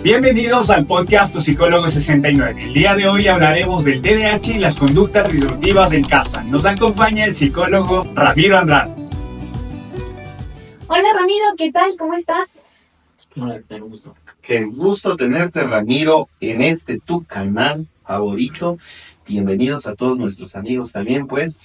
Bienvenidos al podcast Tu Psicólogo 69. El día de hoy hablaremos del TDAH y las conductas disruptivas en casa. Nos acompaña el psicólogo Ramiro Andrade. Hola Ramiro, ¿qué tal? ¿Cómo estás? Hola, qué gusto. Qué gusto tenerte, Ramiro, en tu canal favorito. Bienvenidos a todos nuestros amigos también, pues,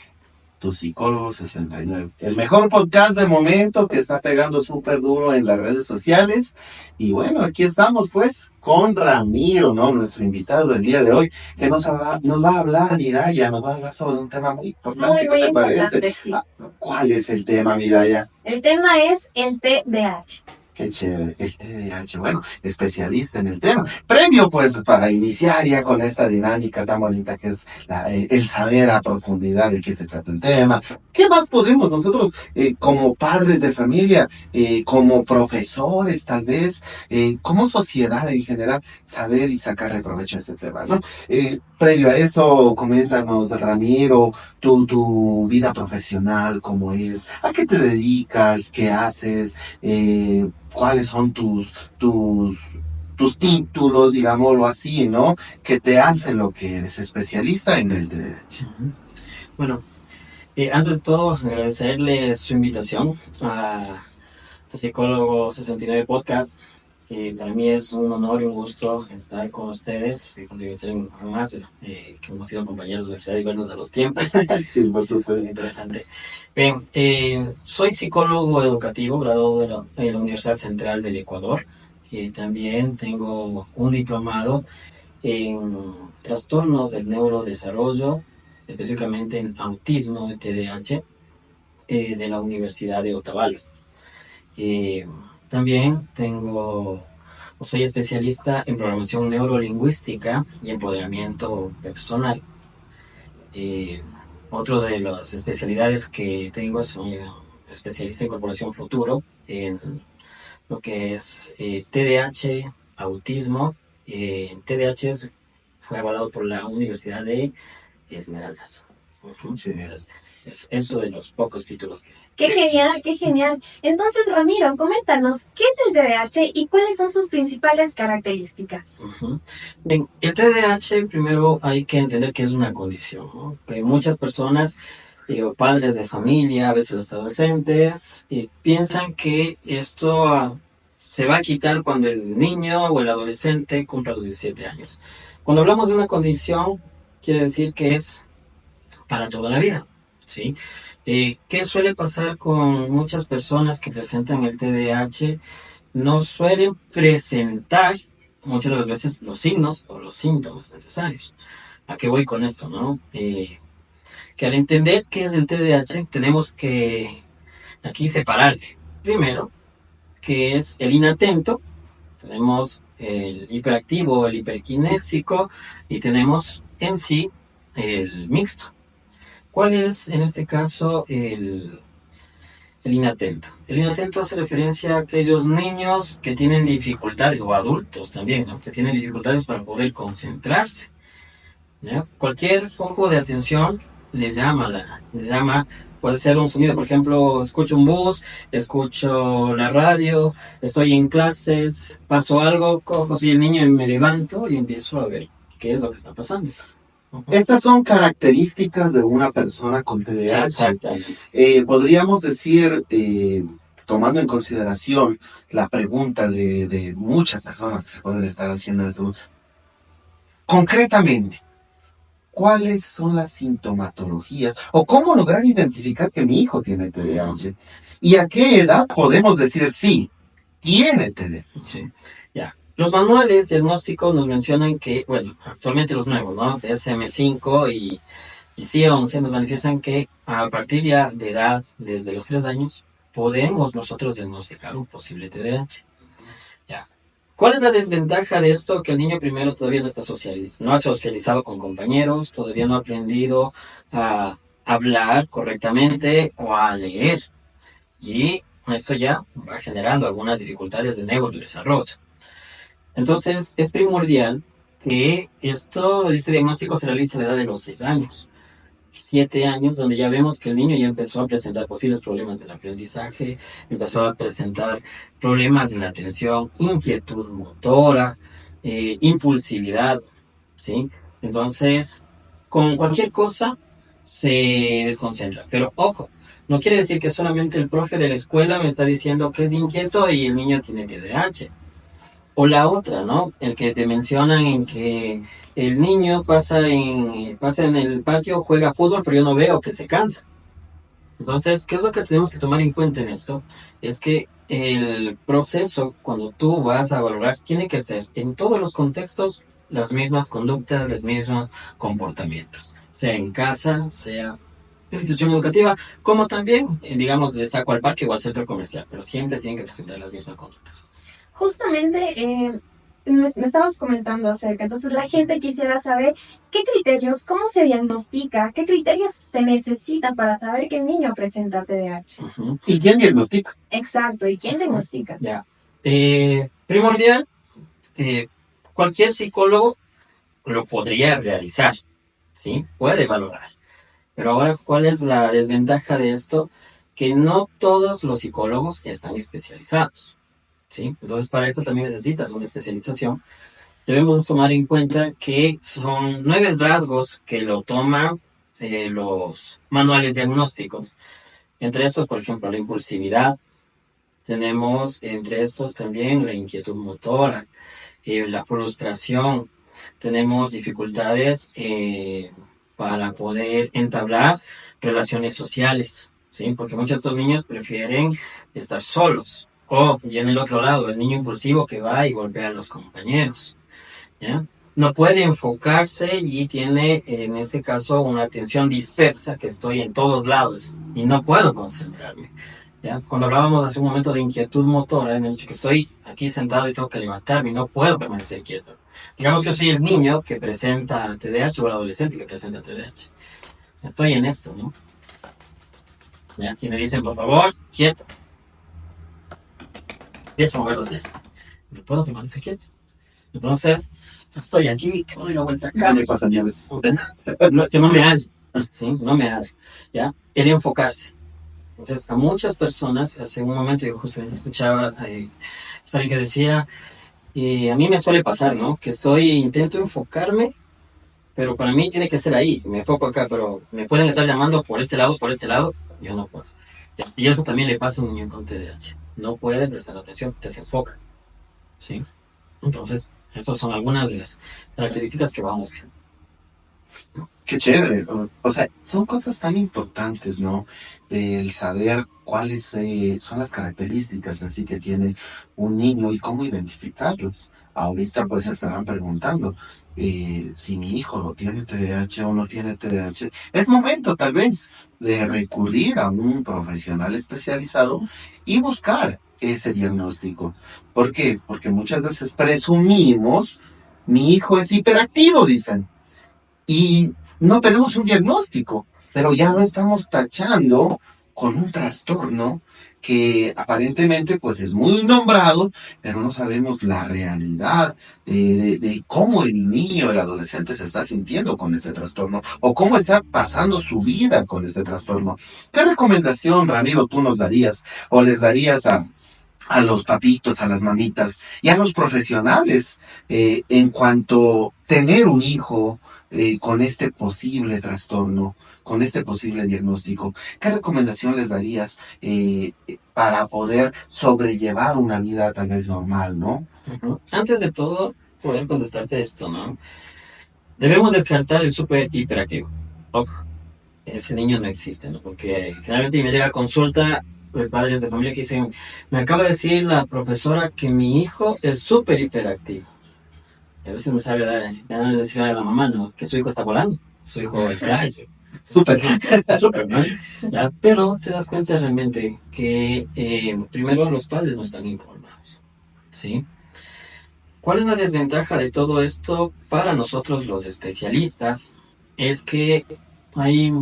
Tu Psicólogo 69. El mejor podcast de momento que está pegando súper duro en las redes sociales. Y bueno, aquí estamos, pues, con Ramiro, ¿no? Nuestro invitado del día de hoy, que nos va a hablar, Midaya, nos va a hablar sobre un tema muy importante. Muy ¿Qué te importante, parece? sí. ¿Cuál es el tema, Midaya? El tema es el TDAH. Qué chévere, el TDAH, bueno, especialista en el tema. Premio, pues, para iniciar ya con esta dinámica tan bonita que es el saber a profundidad de qué se trata el tema. ¿Qué más podemos nosotros, como padres de familia, como profesores tal vez, como sociedad en general, saber y sacarle provecho a este tema, ¿no? Previo a eso, coméntanos, Ramiro, tu vida profesional, cómo es, a qué te dedicas, qué haces, cuáles son tus títulos, digámoslo así, ¿no? Que te hacen lo que eres especialista en el derecho. Bueno, antes de todo, agradecerles su invitación a Tu Psicólogo 69 Podcast. Para mí es un honor y un gusto estar con ustedes y contigo más, que hemos sido compañeros de universidad y vernos a los tiempos. Sí, por supuesto. Interesante. Bien, soy psicólogo educativo, graduado de la Universidad Central del Ecuador. También tengo un diplomado en trastornos del neurodesarrollo, específicamente en autismo y TDAH, de la Universidad de Otavalo. También soy especialista en programación neurolingüística y empoderamiento personal. Otra de las especialidades que tengo soy especialista en corporación futuro, en lo que es TDAH, autismo. TDAH fue avalado por la Universidad de Esmeraldas. Entonces, es eso de los pocos títulos. ¡Qué genial, qué genial! Entonces, Ramiro, coméntanos, ¿qué es el TDAH y cuáles son sus principales características? Bien, el TDAH, primero hay que entender que es una condición, ¿no? Que muchas personas, padres de familia, a veces hasta adolescentes, piensan que esto se va a quitar cuando el niño o el adolescente cumpla los 17 años. Cuando hablamos de una condición, quiere decir que es para toda la vida, ¿sí? ¿Qué suele pasar con muchas personas que presentan el TDAH? No suelen presentar muchas de las veces los signos o los síntomas necesarios. ¿A qué voy con esto, no? Que al entender qué es el TDAH, tenemos que aquí separarle. Primero, que es el inatento, tenemos el hiperactivo, el hiperkinésico y tenemos en sí el mixto. ¿Cuál es en este caso el inatento? El inatento hace referencia a aquellos niños que tienen dificultades, o adultos también, ¿no? Que tienen dificultades para poder concentrarse, ¿ya? Cualquier foco de atención les llama, puede ser un sonido, por ejemplo, escucho un bus, escucho la radio, estoy en clases, pasó algo, cojo si el niño y me levanto y empiezo a ver qué es lo que está pasando. Estas son características de una persona con TDAH. Exactamente. Podríamos decir, tomando en consideración la pregunta de muchas personas que se pueden estar haciendo esto, concretamente, ¿cuáles son las sintomatologías o cómo lograr identificar que mi hijo tiene TDAH? ¿Y a qué edad podemos decir sí, tiene TDAH? Sí, ya. Los manuales diagnósticos nos mencionan que, bueno, actualmente los nuevos, ¿no? DSM-5 y CIE-11 nos manifiestan que a partir ya de edad, desde los 3 años, podemos nosotros diagnosticar un posible TDAH. Ya. ¿Cuál es la desventaja de esto? Que el niño primero todavía no está no ha socializado con compañeros, todavía no ha aprendido a hablar correctamente o a leer. Y esto ya va generando algunas dificultades de neurodesarrollo. Entonces, es primordial que este diagnóstico se realice a la edad de los 6 años. 7 años, donde ya vemos que el niño ya empezó a presentar posibles problemas del aprendizaje, empezó a presentar problemas en la atención, inquietud motora, impulsividad, ¿sí? Entonces, con cualquier cosa se desconcentra. Pero ojo, no quiere decir que solamente el profe de la escuela me está diciendo que es inquieto y el niño tiene TDAH. O la otra, ¿no? El que te mencionan en que el niño pasa en el patio, juega fútbol, pero yo no veo que se cansa. Entonces, ¿qué es lo que tenemos que tomar en cuenta en esto? Es que el proceso, cuando tú vas a valorar, tiene que ser en todos los contextos las mismas conductas, los mismos comportamientos. Sea en casa, sea en la institución educativa, como también, digamos, le saco al parque o al centro comercial, pero siempre tienen que presentar las mismas conductas. Justamente me estabas comentando acerca, entonces la gente quisiera saber qué criterios, cómo se diagnostica, qué criterios se necesitan para saber que el niño presenta TDAH. Ujú. ¿Y quién diagnostica? Exacto, ¿y quién diagnostica? Ya. Primordial, cualquier psicólogo lo podría realizar, ¿sí? Puede valorar. Pero ahora, ¿cuál es la desventaja de esto? Que no todos los psicólogos están especializados, ¿sí? Entonces, para eso también necesitas una especialización. Debemos tomar en cuenta que son 9 rasgos que lo toman los manuales diagnósticos. Entre estos, por ejemplo, la impulsividad. Tenemos entre estos también la inquietud motora, la frustración. Tenemos dificultades para poder entablar relaciones sociales, ¿sí? Porque muchos de estos niños prefieren estar solos. O, y en el otro lado, el niño impulsivo que va y golpea a los compañeros, ¿ya? No puede enfocarse y tiene, en este caso, una atención dispersa, que estoy en todos lados y no puedo concentrarme, ¿ya? Cuando hablábamos hace un momento de inquietud motora, en el hecho que estoy aquí sentado y tengo que levantarme y no puedo permanecer quieto. Digamos que yo soy el niño que presenta TDAH o el adolescente que presenta TDAH. Estoy en esto, ¿no? ¿Ya? Y me dicen, por favor, quieto. Empiezo a mover los pies. No puedo permanecer quieto. Entonces, estoy aquí, que me doy la vuelta acá. Me pasan llaves. Que no me hallo, ¿sí? No me hallo, ¿ya? El enfocarse. Entonces, a muchas personas, hace un momento yo justamente escuchaba a alguien que decía, a mí me suele pasar, ¿no? Que intento enfocarme, pero para mí tiene que ser ahí, me enfoco acá, pero me pueden estar llamando por este lado, yo no puedo. ¿Ya? Y eso también le pasa a un niño con TDAH. No puede prestar atención, desenfoca, ¿sí? Entonces, estas son algunas de las características que vamos viendo. Qué chévere. O sea, son cosas tan importantes, ¿no? El saber cuáles son las características así que tiene un niño y cómo identificarlas. Ahorita pues se estarán preguntando si mi hijo tiene TDAH o no tiene TDAH. Es momento tal vez de recurrir a un profesional especializado y buscar ese diagnóstico. ¿Por qué? Porque muchas veces presumimos, mi hijo es hiperactivo, dicen. Y no tenemos un diagnóstico, pero ya lo estamos tachando con un trastorno que aparentemente pues es muy nombrado, pero no sabemos la realidad de cómo el niño, el adolescente se está sintiendo con ese trastorno o cómo está pasando su vida con este trastorno. ¿Qué recomendación, Ramiro, tú nos darías o les darías a los papitos, a las mamitas y a los profesionales en cuanto a tener un hijo con este posible trastorno, con este posible diagnóstico? ¿Qué recomendación les darías para poder sobrellevar una vida tal vez normal, ¿no? Uh-huh. Antes de todo, poder contestarte esto, ¿no? Debemos descartar el súper hiperactivo. Ojo, ese niño no existe, ¿no? Porque generalmente me llega a consulta padres de familia que dicen, me acaba de decir la profesora que mi hijo es súper hiperactivo. Y a veces me sabe dar ganas de decirle a la mamá, ¿no? Que su hijo está volando. Su hijo es Súper. súper, ¿no? ¿Ya? Pero te das cuenta realmente que primero los padres no están informados, ¿sí? ¿Cuál es la desventaja de todo esto para nosotros los especialistas? Es que hay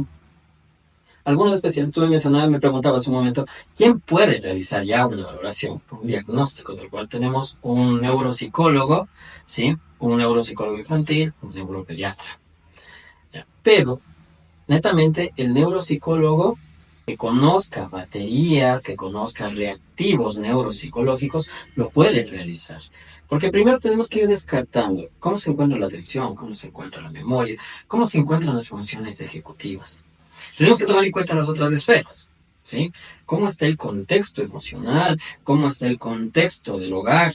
algunos especialistas, tú me preguntabas hace un momento, ¿quién puede realizar ya una valoración, un diagnóstico del cual tenemos un neuropsicólogo, ¿sí? Un neuropsicólogo infantil, un neuropediatra. ¿Ya? Pero netamente el neuropsicólogo que conozca baterías, que conozca reactivos neuropsicológicos, lo puede realizar. Porque primero tenemos que ir descartando cómo se encuentra la atención, cómo se encuentra la memoria, cómo se encuentran las funciones ejecutivas. Tenemos que tomar en cuenta las otras esferas, ¿sí? Cómo está el contexto emocional, cómo está el contexto del hogar,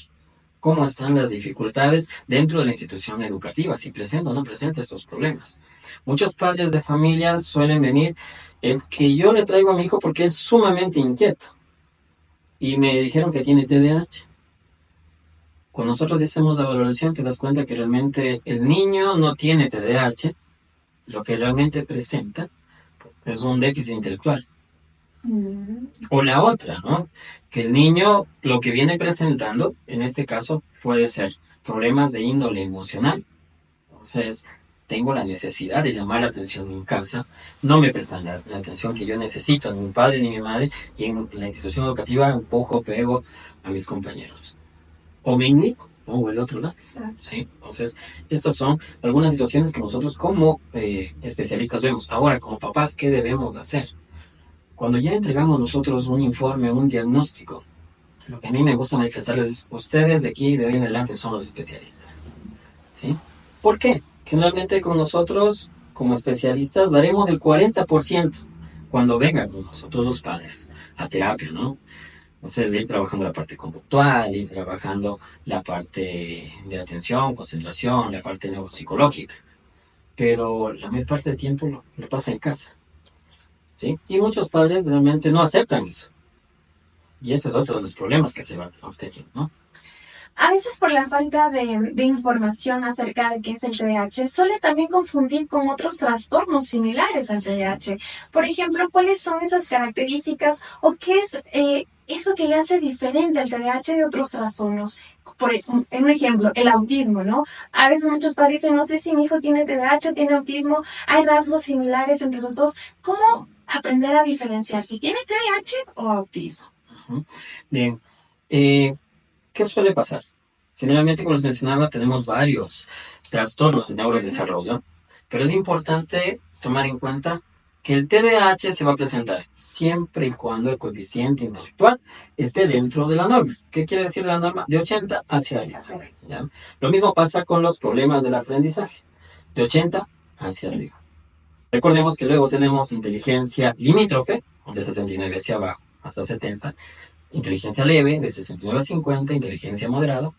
cómo están las dificultades dentro de la institución educativa, si presenta o no presenta estos problemas. Muchos padres de familia suelen venir, es que yo le traigo a mi hijo porque es sumamente inquieto y me dijeron que tiene TDAH. Cuando nosotros hacemos la valoración te das cuenta que realmente el niño no tiene TDAH, lo que realmente presenta es un déficit intelectual. O la otra, ¿no? Que el niño lo que viene presentando, en este caso, puede ser problemas de índole emocional. Entonces, tengo la necesidad de llamar la atención en casa, no me prestan la atención que yo necesito, ni mi padre ni mi madre, y en la institución educativa empujo, pego a mis compañeros. O me indico, o el otro lado. ¿Sí? Entonces, estas son algunas situaciones que nosotros como especialistas vemos. Ahora, como papás, ¿qué debemos hacer? Cuando ya entregamos nosotros un informe, un diagnóstico, lo que a mí me gusta manifestarles es, ustedes de aquí, de hoy en adelante, son los especialistas. ¿Sí? ¿Por qué? Generalmente con nosotros, como especialistas, daremos el 40% cuando vengan con nosotros los padres a terapia, ¿no? Entonces, ir trabajando la parte conductual, ir trabajando la parte de atención, concentración, la parte neuropsicológica. Pero la mayor parte del tiempo lo pasa en casa. ¿Sí? Y muchos padres realmente no aceptan eso. Y ese es otro de los problemas que se van obteniendo, ¿no? A veces por la falta de información acerca de qué es el TDAH, suele también confundir con otros trastornos similares al TDAH. Por ejemplo, ¿cuáles son esas características o qué es eso que le hace diferente al TDAH de otros trastornos? En un ejemplo, el autismo, ¿no? A veces muchos padres dicen, no sé si mi hijo tiene TDAH o tiene autismo, hay rasgos similares entre los dos. ¿Cómo aprender a diferenciar si tiene TDAH o autismo? Bien, ¿qué suele pasar? Generalmente, como les mencionaba, tenemos varios trastornos de neurodesarrollo, pero es importante tomar en cuenta que el TDAH se va a presentar siempre y cuando el coeficiente intelectual esté dentro de la norma. ¿Qué quiere decir la norma? De 80 hacia arriba. ¿Ya? Lo mismo pasa con los problemas del aprendizaje, de 80 hacia arriba. Recordemos que luego tenemos inteligencia limítrofe, de 79 hacia abajo, hasta 70, inteligencia leve, de 69 a 50, inteligencia moderada,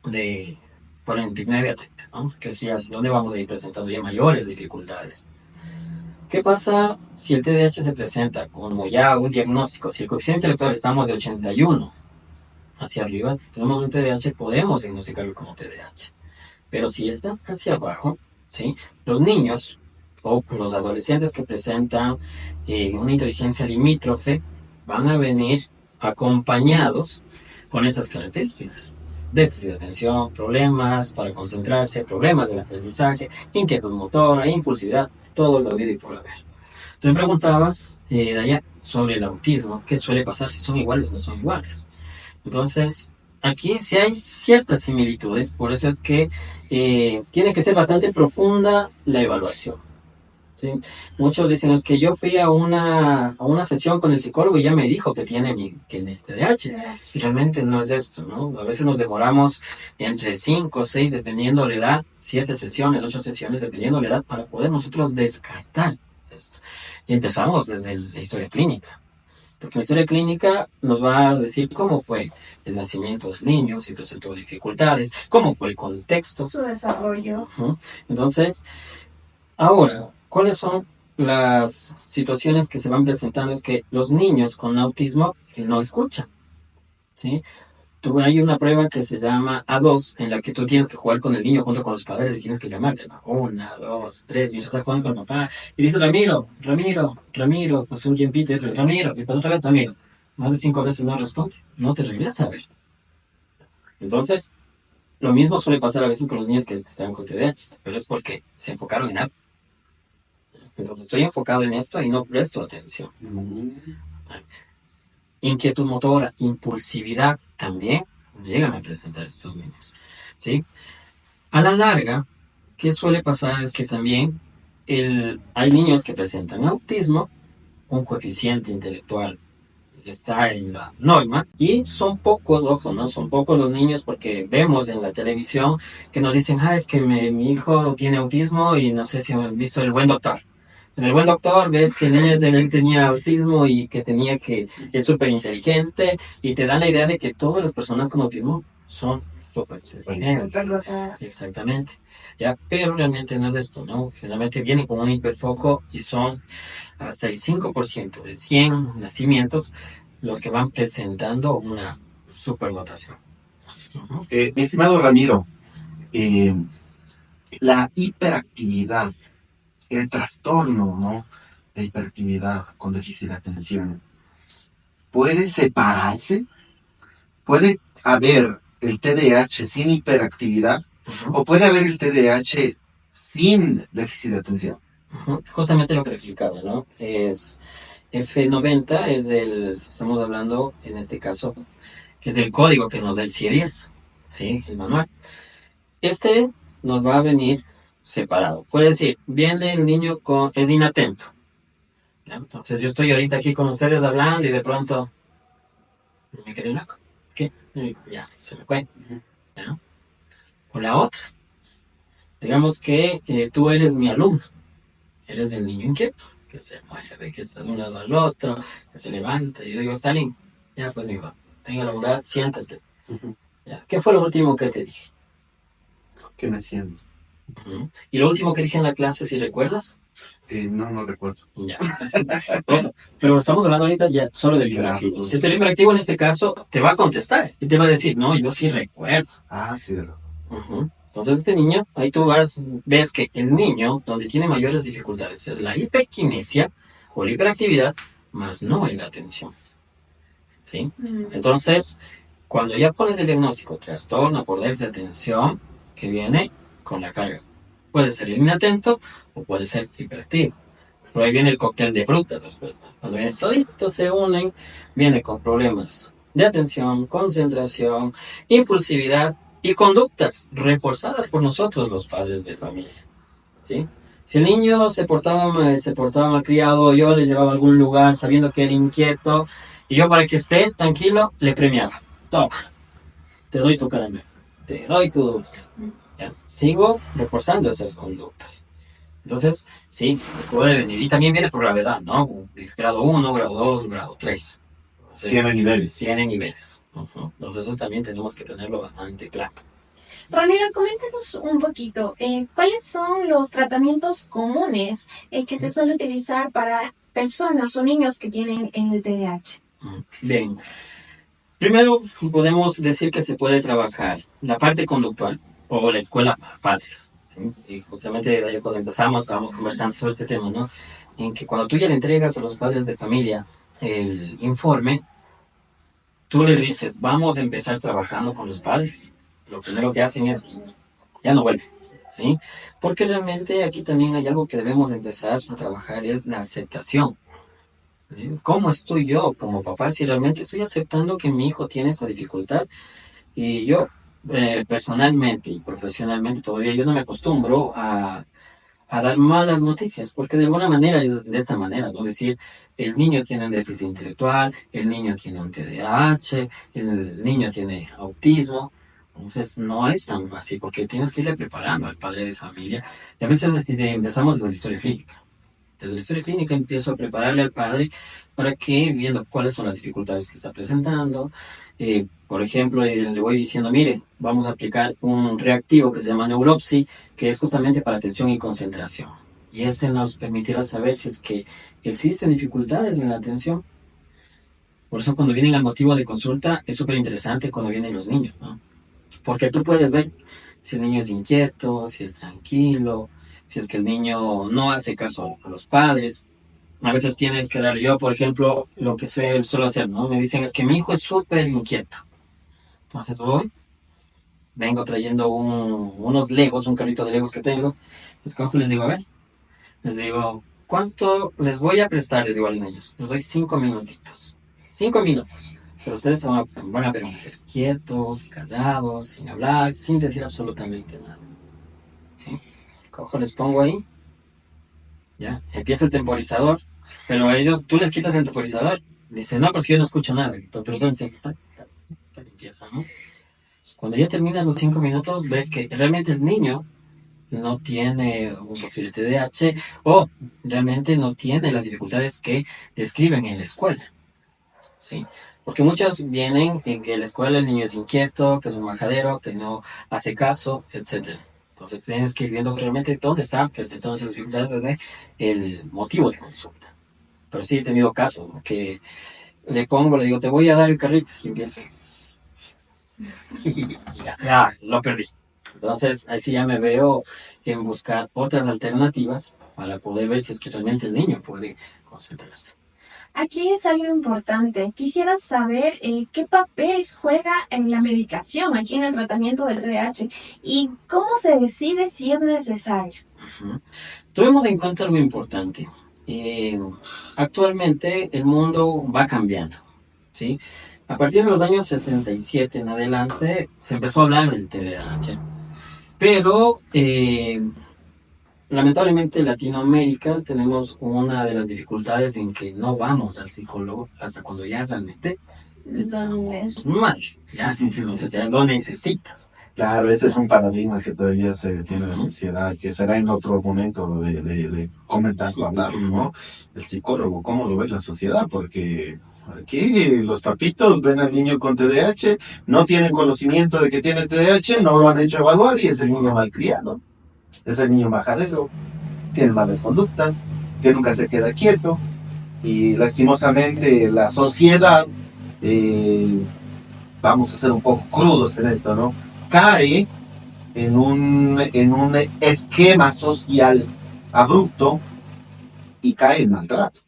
de 49 a 30, ¿no? Que es ya donde vamos a ir presentando ya mayores dificultades. ¿Qué pasa si el TDAH se presenta como ya un diagnóstico? Si el coeficiente intelectual estamos de 81 hacia arriba, tenemos un TDAH, podemos diagnosticarlo como TDAH. Pero si está hacia abajo, ¿sí? Los niños o los adolescentes que presentan una inteligencia limítrofe van a venir acompañados con esas características. Déficit de atención, problemas para concentrarse, problemas del aprendizaje, inquietud motora, impulsividad, todo lo habido y por haber. Tú me preguntabas, Daya, sobre el autismo, ¿qué suele pasar si son iguales o no son iguales? Entonces, aquí sí hay ciertas similitudes, por eso es que tiene que ser bastante profunda la evaluación. ¿Sí? Muchos dicen, es que yo fui a una sesión con el psicólogo y ya me dijo que tiene TDAH. Y realmente no es esto, ¿no? A veces nos demoramos entre 5 o 6, dependiendo la edad, 7 sesiones, 8 sesiones, dependiendo la edad, para poder nosotros descartar esto. Y empezamos desde la historia clínica. Porque la historia clínica nos va a decir cómo fue el nacimiento del niño, si presentó dificultades, cómo fue el contexto. Su desarrollo. Entonces, ahora, ¿cuáles son las situaciones que se van presentando? Es que los niños con autismo no escuchan, ¿sí? Hay una prueba que se llama A2, en la que tú tienes que jugar con el niño junto con los padres y tienes que llamarle, ¿no? 1, 2, 3, mientras estás jugando con el papá. Y dice, Ramiro, pasó un tiempito y otro, Ramiro, y pasó otra vez, Ramiro. Más de 5 veces no responde, no te regresa a ver. Entonces, lo mismo suele pasar a veces con los niños que están con TDAH, pero es porque se enfocaron en algo. Entonces estoy enfocado en esto y no presto atención. Inquietud motora, impulsividad también llegan a presentar estos niños, ¿sí? A la larga, ¿qué suele pasar? Es que también hay niños que presentan autismo, un coeficiente intelectual está en la norma y son pocos, ojo, ¿no? Son pocos los niños porque vemos en la televisión que nos dicen, es que mi hijo tiene autismo y no sé si han visto El Buen Doctor. En El Buen Doctor ves que el niño tenía autismo y que es súper inteligente y te dan la idea de que todas las personas con autismo son súper inteligentes. Superdotadas. Exactamente. Ya, pero realmente no es esto, ¿no? Generalmente vienen con un hiperfoco y son hasta el 5% de 100 nacimientos los que van presentando una superdotación. Ujú. Mi estimado Ramiro, eh, la hiperactividad, el trastorno, ¿no? De hiperactividad con déficit de atención, ¿puede separarse? ¿Puede haber el TDAH sin hiperactividad? Ujú. ¿O puede haber el TDAH sin déficit de atención? Ujú. Justamente lo que te explicaba, ¿no? Es F90, estamos hablando en este caso, que es el código que nos da el CIE-10, ¿sí? El manual. Este nos va a venir separado. Puede decir, viene el niño es inatento. ¿Ya? Entonces yo estoy ahorita aquí con ustedes hablando y de pronto me quedé loco. ¿Qué? Y ya, se me fue. ¿Ya? O la otra. Digamos que tú eres mi alumno. Eres el niño inquieto, que se mueve, que está de un lado al otro, que se levanta. Y yo digo, Stalin, ya pues, mijo, tenga la bondad, siéntate. ¿Ya? ¿Qué fue lo último que te dije? ¿Qué me siento? Ujú. Y lo último que dije en la clase, si recuerdas, No recuerdo. ya. Ojo, pero estamos hablando ahorita ya solo del hiperactivo. Claro. Si el hiperactivo en este caso te va a contestar y te va a decir, no, yo sí recuerdo. Sí, de lo. Ujú. Entonces este niño, ahí tú ves que el niño donde tiene mayores dificultades es la hiperquinesia o la hiperactividad, más no en la atención. ¿Sí? Entonces, cuando ya pones el diagnóstico trastorno por déficit de atención, que viene con la carga. Puede ser el inatento o puede ser hiperactivo. Pero ahí viene el cóctel de frutas después, ¿no? Cuando viene todo esto se unen, viene con problemas de atención, concentración, impulsividad y conductas reforzadas por nosotros los padres de familia. ¿Sí? Si el niño se portaba malcriado, yo le llevaba a algún lugar sabiendo que era inquieto, y yo para que esté tranquilo, le premiaba. Toma, te doy tu caramelo, te doy tu dulce. ¿Ya? Sigo reforzando esas conductas. Entonces, sí, puede venir. Y también viene por gravedad, ¿no? Grado 1, grado 2, grado 3. Entonces, Tiene niveles. tiene niveles. Ujú. Entonces, eso también tenemos que tenerlo bastante claro. Ramiro, coméntanos un poquito, ¿cuáles son los tratamientos comunes que se suele utilizar para personas o niños que tienen el TDAH? Bien. Primero, podemos decir que se puede trabajar la parte conductual o la escuela para padres. ¿Sí? Y justamente de ahí cuando empezamos estábamos conversando sobre este tema, ¿no? En que cuando tú ya le entregas a los padres de familia el informe, tú les dices, vamos a empezar trabajando con los padres. Lo primero que hacen es, ya no vuelven, ¿sí? Porque realmente aquí también hay algo que debemos empezar a trabajar, es la aceptación. ¿Sí? ¿Cómo estoy yo como papá si realmente estoy aceptando que mi hijo tiene esta dificultad? Y yo, personalmente y profesionalmente, todavía yo no me acostumbro a dar malas noticias, porque de alguna manera es de esta manera, ¿no? Es decir, el niño tiene un déficit intelectual, el niño tiene un TDAH, el niño tiene autismo. Entonces no es tan así, porque tienes que irle preparando al padre de familia. Y a veces empezamos desde la historia clínica. Desde la historia clínica empiezo a prepararle al padre para que, viendo cuáles son las dificultades que está presentando, por ejemplo, le voy diciendo, mire, vamos a aplicar un reactivo que se llama Neuropsy, que es justamente para atención y concentración. Y este nos permitirá saber si es que existen dificultades en la atención. Por eso cuando vienen al motivo de consulta es súper interesante cuando vienen los niños, ¿no? Porque tú puedes ver si el niño es inquieto, si es tranquilo, si es que el niño no hace caso a los padres. A veces tienes que dar yo, por ejemplo, lo que suelo hacer, ¿no? Me dicen, es que mi hijo es súper inquieto. Entonces vengo trayendo unos Legos, un carrito de Legos que tengo. Les cojo y les digo, a ver, les digo, ¿cuánto les voy a prestar? Les digo a los niños, les doy 5 minutitos. 5 minutos. Pero ustedes van a permanecer quietos, callados, sin hablar, sin decir absolutamente nada. ¿Sí? Cojo, les pongo ahí ¿ya? Empieza el temporizador, pero a ellos, tú les quitas el temporizador, dicen, no, porque yo no escucho nada, pero entonces empieza, ¿no? Cuando ya terminan los 5 minutos, ves que realmente el niño no tiene un posible TDAH o realmente no tiene las dificultades que describen en la escuela, ¿sí? Porque muchos vienen en que en la escuela el niño es inquieto, que es un majadero, que no hace caso, etcétera. Entonces tienes que ir viendo realmente dónde están presentando esas dificultades desde el motivo de consulta. Pero sí he tenido casos, ¿no? Que le digo, te voy a dar el carrito y empieza. Ya, lo perdí. Entonces, ahí sí ya me veo en buscar otras alternativas para poder ver si es que realmente el niño puede concentrarse. Aquí es algo importante. Quisiera saber qué papel juega en la medicación, aquí en el tratamiento del TDAH, y cómo se decide si es necesaria. Ujú. Tuvimos en cuenta algo importante. Eh, Actualmente el mundo va cambiando, ¿sí? A partir de los años 67 en adelante se empezó a hablar del TDAH, pero lamentablemente en Latinoamérica tenemos una de las dificultades en que no vamos al psicólogo hasta cuando ya realmente estamos mal, ¿ya? Entonces ya lo necesitas. Claro, ese es un paradigma que todavía se tiene en la sociedad, que será en otro momento de comentarlo, hablarlo, ¿no? El psicólogo, ¿cómo lo ve la sociedad? Porque aquí los papitos ven al niño con TDAH, no tienen conocimiento de que tiene TDAH, no lo han hecho evaluar y es el niño malcriado, es el niño majadero, tiene malas conductas, que nunca se queda quieto y lastimosamente la sociedad, eh, vamos a ser un poco crudos en esto, ¿no? Cae en un esquema social abrupto y cae en maltrato.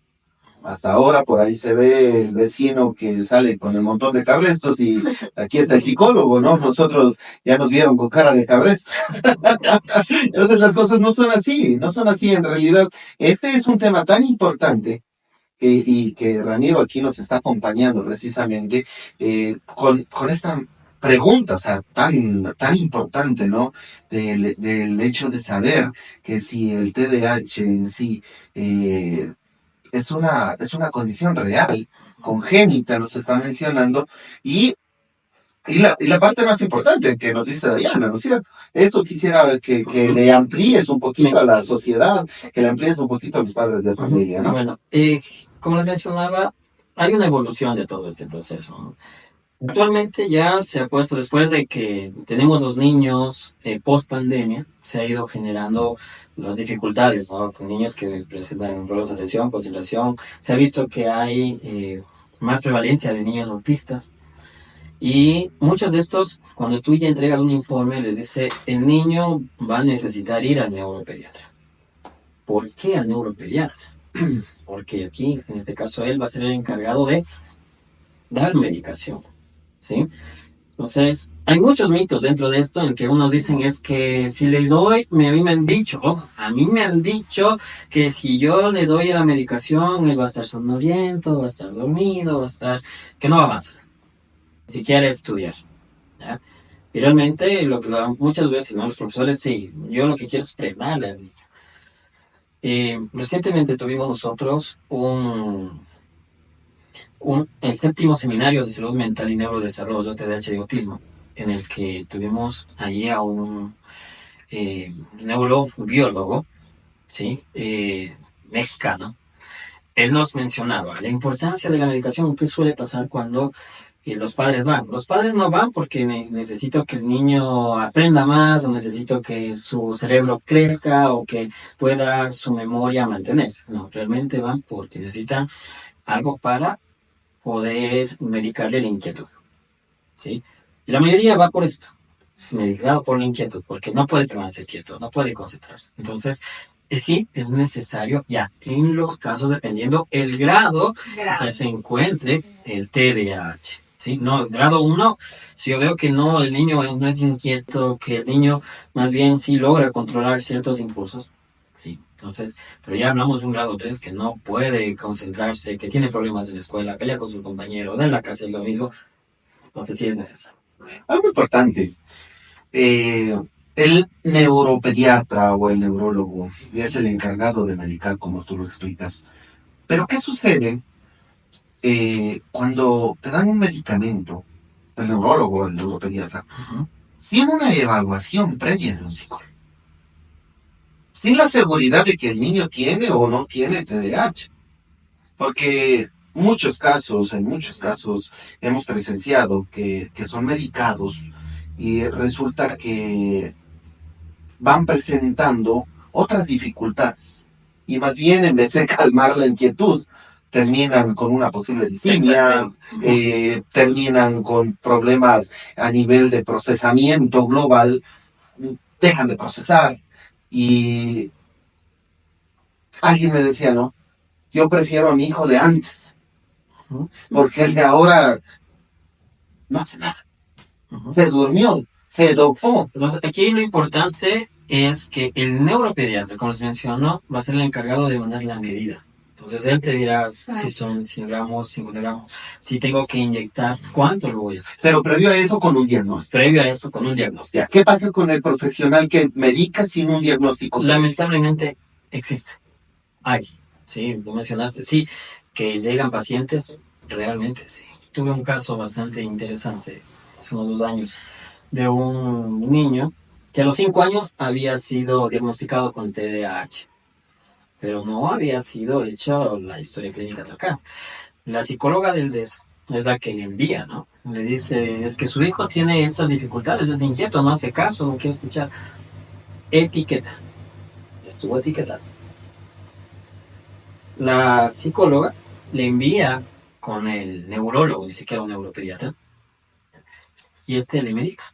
Hasta ahora por ahí se ve el vecino que sale con el montón de cabrestos y aquí está el psicólogo, ¿no? Nosotros ya nos vieron con cara de cabresto. Entonces las cosas no son así, no son así en realidad. Este es un tema tan importante y que Ramiro aquí nos está acompañando precisamente con esta pregunta, o sea, tan importante, ¿no? Del hecho de saber que si el TDAH en sí es una condición real, congénita, nos está mencionando, y la parte más importante que nos dice Diana, ¿no es cierto? Esto quisiera que le amplíes un poquito a la sociedad, que le amplíes un poquito a los padres de familia, ¿no? Bueno, como les mencionaba, hay una evolución de todo este proceso, ¿no? Actualmente ya se ha puesto, después de que tenemos los niños post pandemia, se ha ido generando las dificultades, ¿no? Con niños que presentan problemas de atención, concentración, se ha visto que hay más prevalencia de niños autistas. Y muchos de estos, cuando tú ya entregas un informe, les dice, el niño va a necesitar ir al neuropediatra. ¿Por qué al neuropediatra? Porque aquí, en este caso, él va a ser el encargado de dar medicación, ¿sí? Entonces, hay muchos mitos dentro de esto en que unos dicen es que si le doy, a mí me han dicho que si yo le doy la medicación, él va a estar somnoliento, va a estar dormido, que no va a avanzar, ni siquiera estudiar, ¿ya? Y realmente muchas veces, ¿no? Los profesores, sí, yo lo que quiero es frenarle al niño. Recientemente tuvimos nosotros el séptimo seminario de salud mental y neurodesarrollo TDAH de autismo, en el que tuvimos allí a un neurobiólogo, ¿sí? Mexicano. Él nos mencionaba la importancia de la medicación. ¿Qué suele pasar cuando los padres van? Los padres no van porque necesito que el niño aprenda más, o necesito que su cerebro crezca, o que pueda su memoria mantenerse. No, realmente van porque necesitan algo para poder medicarle la inquietud, ¿sí? Y la mayoría va por esto, medicado por la inquietud, porque no puede permanecer quieto, no puede concentrarse. Entonces, sí, es necesario, ya, en los casos, dependiendo el grado que se encuentre el TDAH, ¿sí? No, grado 1, si yo veo que no, el niño no es inquieto, que el niño más bien sí logra controlar ciertos impulsos, sí. Entonces, pero ya hablamos de un grado 3 que no puede concentrarse, que tiene problemas en la escuela, pelea con sus compañeros, en la casa es lo mismo, entonces sí es necesario. Algo importante. El neuropediatra o el neurólogo es el encargado de medicar, como tú lo explicas. Pero ¿qué sucede cuando te dan un medicamento, el neurólogo o el neuropediatra, sin una evaluación previa de un psicólogo? Sin la seguridad de que el niño tiene o no tiene TDAH. Porque en muchos casos hemos presenciado que son medicados y resulta que van presentando otras dificultades. Y más bien, en vez de calmar la inquietud, terminan con una posible distimia, terminan con problemas a nivel de procesamiento global, dejan de procesar. Y alguien me decía, ¿no? Yo prefiero a mi hijo de antes, porque el de ahora no hace nada. Se durmió, se dopó. Entonces, aquí lo importante es que el neuropediatra, como les mencionó, va a ser el encargado de mandar la medida. Entonces, él te dirá si son 100 gramos, 50 gramos, si tengo que inyectar, cuánto lo voy a hacer. Pero previo a eso con un diagnóstico. Previo a esto, con un diagnóstico. Ya, ¿qué pasa con el profesional que medica sin un diagnóstico? Lamentablemente existe. Hay. Sí, tú mencionaste, sí, que llegan pacientes, realmente sí. Tuve un caso bastante interesante hace unos 2 años de un niño que a los 5 años había sido diagnosticado con TDAH, pero no había sido hecha la historia clínica de acá. La psicóloga del DES es la que le envía, ¿no? Le dice, es que su hijo tiene esas dificultades, es inquieto, no hace caso, no quiere escuchar. Etiqueta. Estuvo etiquetado. La psicóloga le envía con el neurólogo, ni siquiera un neuropediatra, y le medica.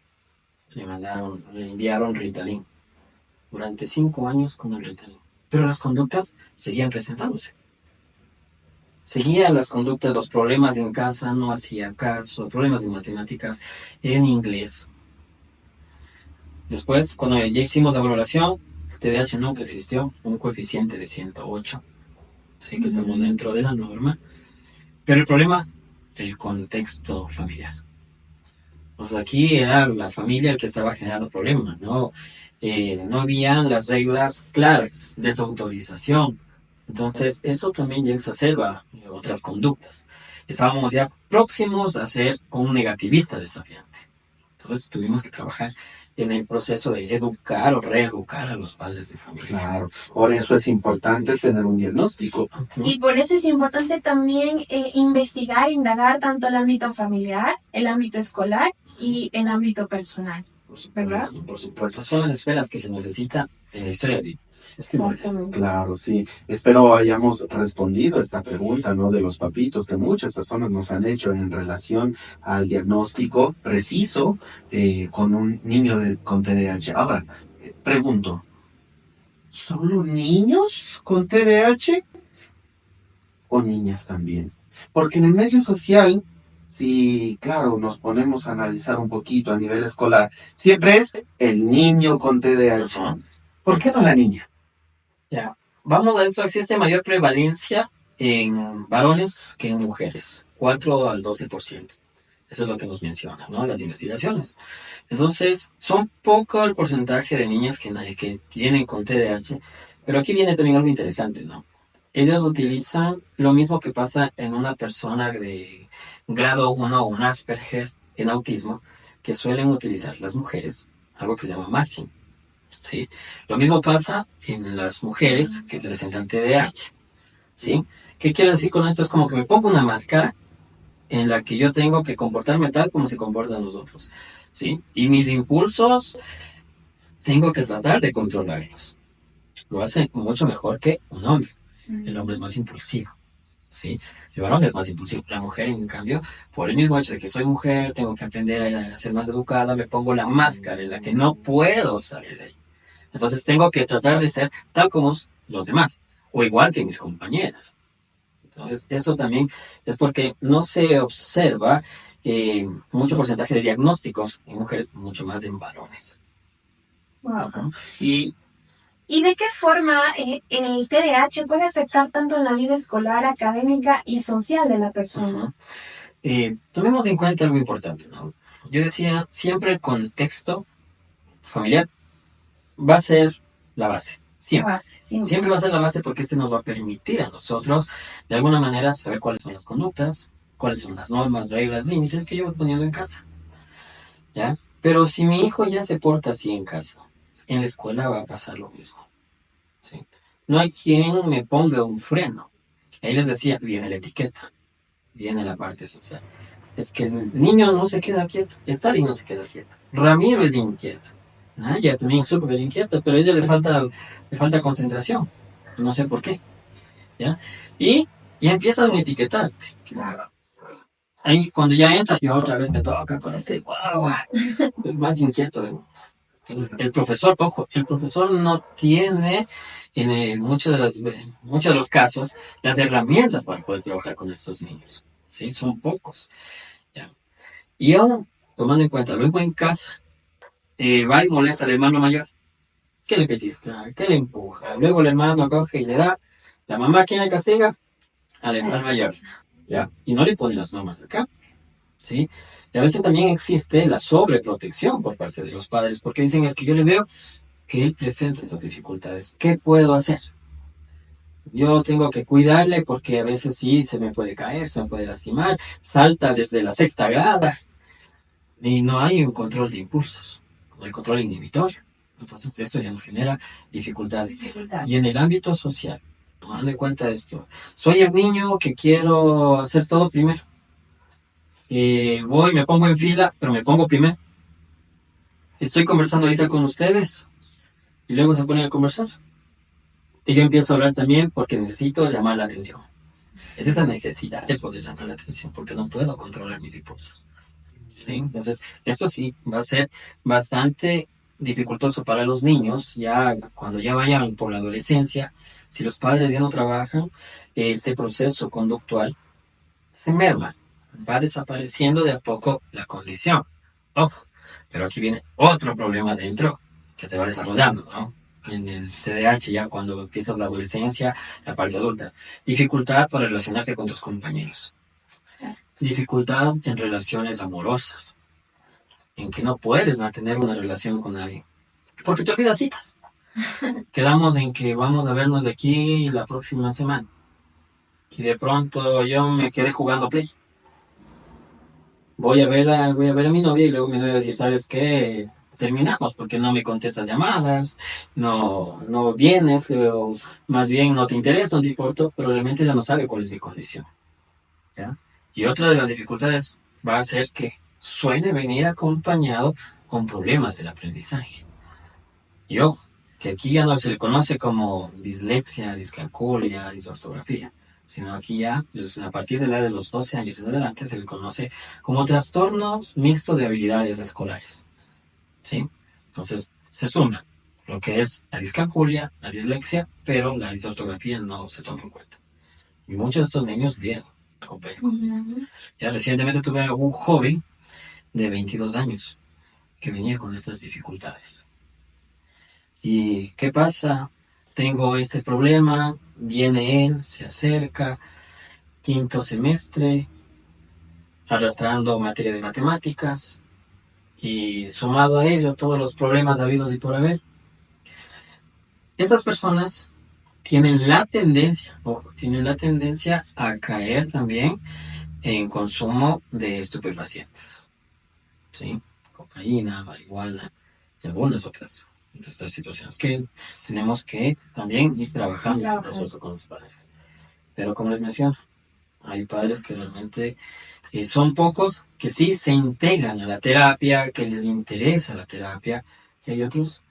Le enviaron Ritalin durante 5 años con el Ritalin. Pero las conductas seguían presentándose. Seguían las conductas, los problemas en casa, no hacía caso, problemas de matemáticas, en inglés. Después, cuando ya hicimos la valoración, TDAH nunca existió, un coeficiente de 108. Sí que estamos dentro de la norma, pero el problema, el contexto familiar. Pues aquí era la familia el que estaba generando problemas, ¿no? No habían las reglas claras de esa autorización. Entonces, eso también ya exacerba otras conductas. Estábamos ya próximos a ser un negativista desafiante. Entonces, tuvimos que trabajar en el proceso de educar o reeducar a los padres de familia. Claro, por eso es importante tener un diagnóstico. Y por eso es importante también investigar, indagar tanto el ámbito familiar, el ámbito escolar y el ámbito personal, ¿verdad? Por supuesto. Esas son las esferas que se necesita en la historia de Exactamente. Claro, sí. Espero hayamos respondido a esta pregunta, ¿no? De los papitos que muchas personas nos han hecho en relación al diagnóstico preciso con un niño con TDAH. Ahora, pregunto, ¿solo niños con TDAH o niñas también? Porque en el medio social, si, claro, nos ponemos a analizar un poquito a nivel escolar, siempre es el niño con TDAH. ¿Por qué no la niña? Ya, vamos a esto, existe mayor prevalencia en varones que en mujeres, 4 al 12%. Eso es lo que nos mencionan, ¿no? Las investigaciones. Entonces, son poco el porcentaje de niñas que tienen con TDAH, pero aquí viene también algo interesante, ¿no? Ellos utilizan lo mismo que pasa en una persona de grado 1 o un Asperger en autismo, que suelen utilizar las mujeres, algo que se llama masking. ¿Sí? Lo mismo pasa en las mujeres que presentan TDAH. ¿Sí? ¿Qué quiero decir con esto? Es como que me pongo una máscara en la que yo tengo que comportarme tal como se comportan los otros. ¿Sí? Y mis impulsos tengo que tratar de controlarlos. Lo hace mucho mejor que un hombre. El hombre es más impulsivo. ¿Sí? El varón es más impulsivo. La mujer, en cambio, por el mismo hecho de que soy mujer, tengo que aprender a ser más educada, me pongo la máscara en la que no puedo salir de ahí. Entonces tengo que tratar de ser tal como los demás, o igual que mis compañeras. Entonces eso también es porque no se observa mucho porcentaje de diagnósticos en mujeres, mucho más en varones. Wow. Y de qué forma el TDAH puede afectar tanto en la vida escolar, académica y social de la persona? Tomemos en cuenta algo importante, ¿no? Yo decía, siempre el contexto familiar va a ser la base. Siempre. Base, siempre. Siempre va a ser la base porque nos va a permitir a nosotros, de alguna manera, saber cuáles son las conductas, cuáles son las normas, reglas, límites que yo voy poniendo en casa. ¿Ya? Pero si mi hijo ya se porta así en casa, en la escuela va a pasar lo mismo. ¿Sí? No hay quien me ponga un freno. Ahí les decía, viene la etiqueta, viene la parte social. Es que el niño no se queda quieto, Stalin no se queda quieto, Ramiro es inquieto. Ya también es súper inquieto, pero a ella le falta concentración. No sé por qué. ¿Ya? Y empiezan a etiquetarte. Ahí cuando ya entra, yo otra vez me toca con este guagua, el más inquieto del mundo. Entonces, el profesor, ojo, el profesor no tiene en muchos de los casos las herramientas para poder trabajar con estos niños. ¿Sí? Son pocos. ¿Ya? Y aún, tomando en cuenta, luego en casa, va y molesta al hermano mayor. ¿Qué le pellizca? ¿Qué le empuja? Luego el hermano coge y le da. La mamá, ¿quién le castiga? Al hermano mayor. ¿Ya? Y no le pone las normas acá. ¿Sí? Y a veces también existe la sobreprotección por parte de los padres, porque dicen, es que yo le veo que él presenta estas dificultades. ¿Qué puedo hacer? Yo tengo que cuidarle porque a veces sí se me puede caer, se me puede lastimar, salta desde la sexta grada y no hay un control de impulsos, no hay control inhibitorio. Entonces esto ya nos genera dificultades. Y en el ámbito social, tomando en cuenta esto, soy el niño que quiero hacer todo primero. Voy, me pongo en fila, pero me pongo primero. Estoy conversando ahorita con ustedes y luego se ponen a conversar. Y yo empiezo a hablar también porque necesito llamar la atención. Es esa necesidad de poder llamar la atención porque no puedo controlar mis impulsos. ¿Sí? Entonces, esto sí va a ser bastante dificultoso para los niños, ya cuando ya vayan por la adolescencia, si los padres ya no trabajan, este proceso conductual se merma, va desapareciendo de a poco la condición. Ojo, pero aquí viene otro problema dentro que se va desarrollando, ¿no? En el TDAH ya cuando empiezas la adolescencia, la parte adulta. Dificultad para relacionarte con tus compañeros. Dificultad en relaciones amorosas, en que no puedes mantener una relación con alguien, porque te olvidas citas. Quedamos en que vamos a vernos de aquí la próxima semana. Y de pronto yo me quedé jugando Play. Voy a ver a mi novia y luego mi novia va a decir, ¿sabes qué? Terminamos porque no me contestas llamadas, no vienes, o más bien no te interesa, no te importa, pero realmente ya no sabe cuál es mi condición. ¿Ya? Y otra de las dificultades va a ser que suele venir acompañado con problemas del aprendizaje. Y ojo, que aquí ya no se le conoce como dislexia, discalculia, disortografía, sino aquí ya, a partir de la edad de los 12 años en adelante, se le conoce como trastornos mixtos de habilidades escolares. ¿Sí? Entonces, se suma lo que es la discalculia, la dislexia, pero la disortografía no se toma en cuenta. Y muchos de estos niños vienen acompañados con esto. Ya recientemente tuve un joven de 22 años que venía con estas dificultades. ¿Y qué pasa? Tengo este problema, viene él, se acerca, quinto semestre, arrastrando materia de matemáticas, y sumado a ello todos los problemas habidos y por haber. Estas personas tienen la tendencia a caer también en consumo de estupefacientes. ¿Sí? Cocaína, marihuana, y algunas otras de estas situaciones que tenemos que también ir trabajando en proceso con los padres. Pero como les menciono, hay padres que realmente son pocos que sí se integran a la terapia, que les interesa la terapia, y hay otros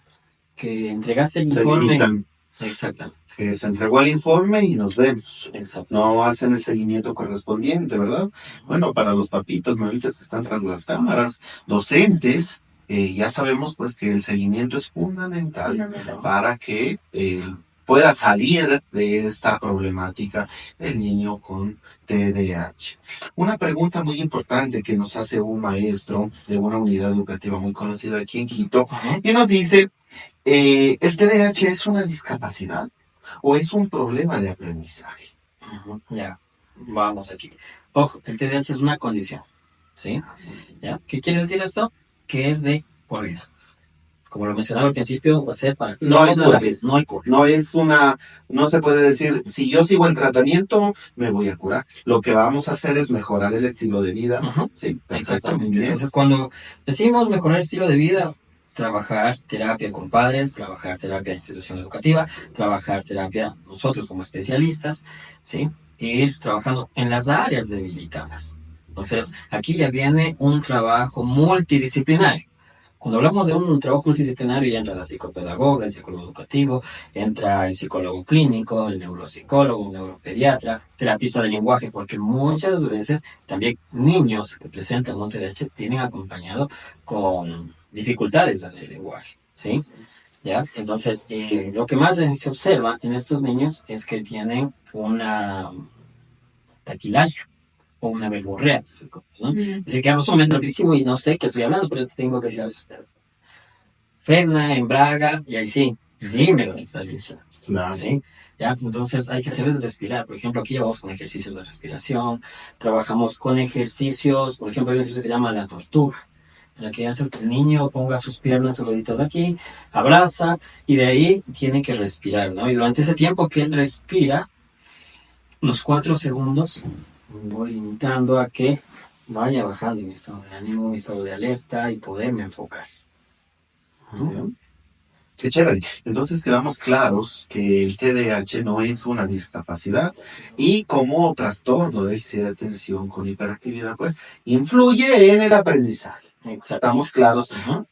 que entregaste el informe. Exactamente. Que se entregó el informe y nos vemos. Exacto. No hacen el seguimiento correspondiente, ¿verdad? Bueno, para los papitos, mamitas que están tras las cámaras, docentes, ya sabemos pues que el seguimiento es fundamental para que pueda salir de esta problemática el niño con TDAH. Una pregunta muy importante que nos hace un maestro de una unidad educativa muy conocida aquí en Quito, y nos dice, ¿el TDAH es una discapacidad o es un problema de aprendizaje? Ya, vamos aquí. Ojo, el TDAH es una condición, ¿sí? ¿Ya? ¿Qué quiere decir esto? Que es de por vida. como lo mencionaba al principio, va a ser para No hay toda cura. la vida. No hay cura. No se puede decir, si yo sigo el tratamiento, me voy a curar. Lo que vamos a hacer es mejorar el estilo de vida. Ujú. Sí, perfecto, muy Exactamente. bien. Entonces, cuando decimos mejorar el estilo de vida, trabajar terapia con padres, trabajar terapia en institución educativa, trabajar terapia nosotros como especialistas, ¿sí? E ir trabajando en las áreas debilitadas. Entonces, aquí ya viene un trabajo multidisciplinario. Cuando hablamos de un trabajo multidisciplinario, ya entra la psicopedagoga, el psicólogo educativo, entra el psicólogo clínico, el neuropsicólogo, el neuropediatra, terapista de lenguaje, porque muchas veces también niños que presentan un TDAH tienen acompañado con dificultades en el lenguaje, ¿sí? ¿Ya? Entonces, lo que más se observa en estos niños es que tienen una taquilardia o una verborrea, que se conoce, ¿no? Es decir, que hablo sumamente rapidísimo y no sé qué estoy hablando, pero tengo que decir a usted. Ferna, en Braga, y ahí sí, dime lo que está diciendo. Claro. ¿Sí? ¿Ya? Entonces hay que saber respirar. Por ejemplo, aquí vamos con ejercicios de respiración, trabajamos con ejercicios, por ejemplo, hay un ejercicio que se llama la tortuga, en la que haces que el niño ponga sus piernas rueditas aquí, abraza, y de ahí tiene que respirar, ¿no? Y durante ese tiempo que él respira, unos 4 segundos, voy limitando a que vaya bajando mi estado de ánimo, mi estado de alerta y poderme enfocar. Bien. Qué chévere. Entonces quedamos claros que el TDAH no es una discapacidad y como trastorno de déficit de atención con hiperactividad, pues influye en el aprendizaje. Exacto. Estamos claros. Ujú.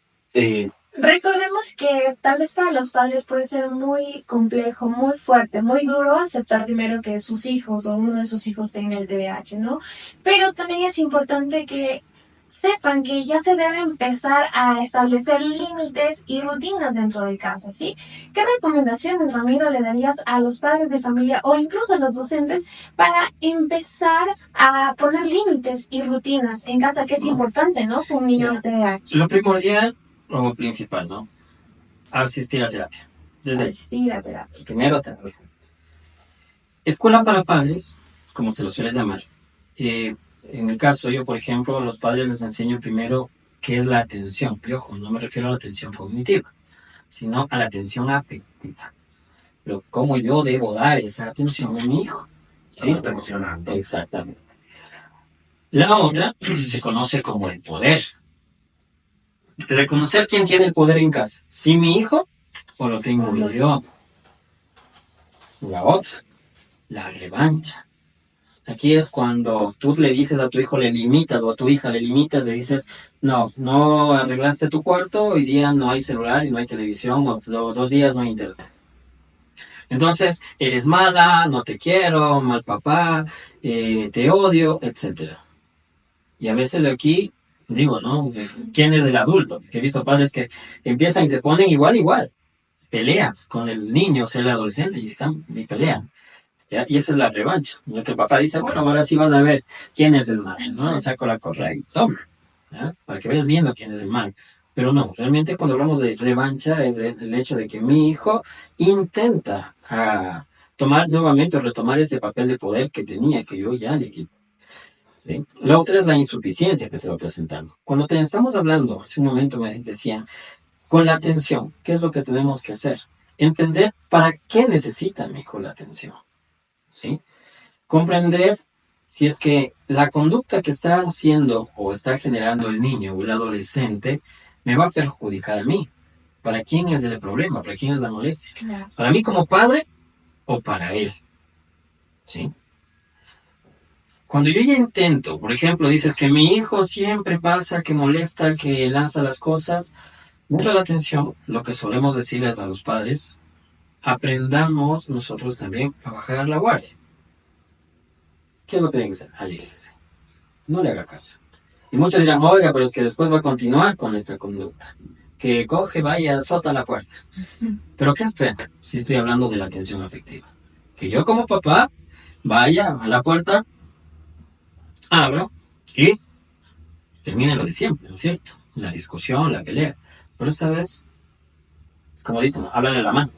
Recordemos que tal vez para los padres puede ser muy complejo, muy fuerte, muy duro aceptar primero que sus hijos o uno de sus hijos tenga el TDAH, ¿no? Pero también es importante que sepan que ya se debe empezar a establecer límites y rutinas dentro de casa, ¿sí? ¿Qué recomendaciones, Ramiro, le darías a los padres de familia o incluso a los docentes para empezar a poner límites y rutinas en casa, que es importante, ¿no? Con un niño de TDAH. Lo primordial o principal, ¿no? Asistir a terapia. Desde ahí. Asistir a terapia. Primero terapia. Escuela para padres, como se lo suele llamar. En el caso yo, por ejemplo, a los padres les enseño primero qué es la atención. Y ojo, no me refiero a la atención cognitiva, sino a la atención afectiva. Pero cómo yo debo dar esa atención a mi hijo. ¿Sí? Emocionante. Exactamente. La otra se conoce como el poder. Reconocer quién tiene el poder en casa. Si mi hijo o lo tengo yo. La otra, la revancha. Aquí es cuando tú le dices a tu hijo, le limitas, o a tu hija le limitas, le dices, no arreglaste tu cuarto, hoy día no hay celular y no hay televisión, o 2 días no hay internet. Entonces, eres mala, no te quiero, mal papá, te odio, etc. Y a veces aquí, digo, ¿no? ¿Quién es el adulto? Porque he visto padres que empiezan y se ponen igual. Peleas con el niño, o sea, el adolescente, y pelean. ¿Ya? Y esa es la revancha. ¿No? Que el papá dice, bueno, ahora sí vas a ver quién es el mal, ¿no? Saco la correa y toma, ¿ya? Para que vayas viendo quién es el mal. Pero no, realmente cuando hablamos de revancha es el hecho de que mi hijo intenta tomar nuevamente o retomar ese papel de poder que tenía, que yo ya le quité. ¿Sí? La otra es la insuficiencia que se va presentando. Cuando estamos hablando, hace un momento me decían, con la atención, ¿qué es lo que tenemos que hacer? Entender para qué necesita mi hijo la atención. ¿Sí? Comprender si es que la conducta que está haciendo o está generando el niño o el adolescente me va a perjudicar a mí. ¿Para quién es el problema? ¿Para quién es la molestia? Claro. ¿Para mí como padre o para él? ¿Sí? Cuando yo ya intento, por ejemplo, dices que mi hijo siempre pasa, que molesta, que lanza las cosas, mucha la atención, lo que solemos decirles a los padres, aprendamos nosotros también a bajar la guardia. ¿Qué es lo que tienen que hacer? Aléjese. No le haga caso. Y muchos dirán, oiga, pero es que después va a continuar con esta conducta. Que coge, vaya, azota la puerta. ¿Pero qué espera si estoy hablando de la atención afectiva? Que yo como papá vaya a la puerta, abro y termine lo de siempre, ¿no es cierto? La discusión, la pelea. Pero esta vez, como dicen, háblale la mano.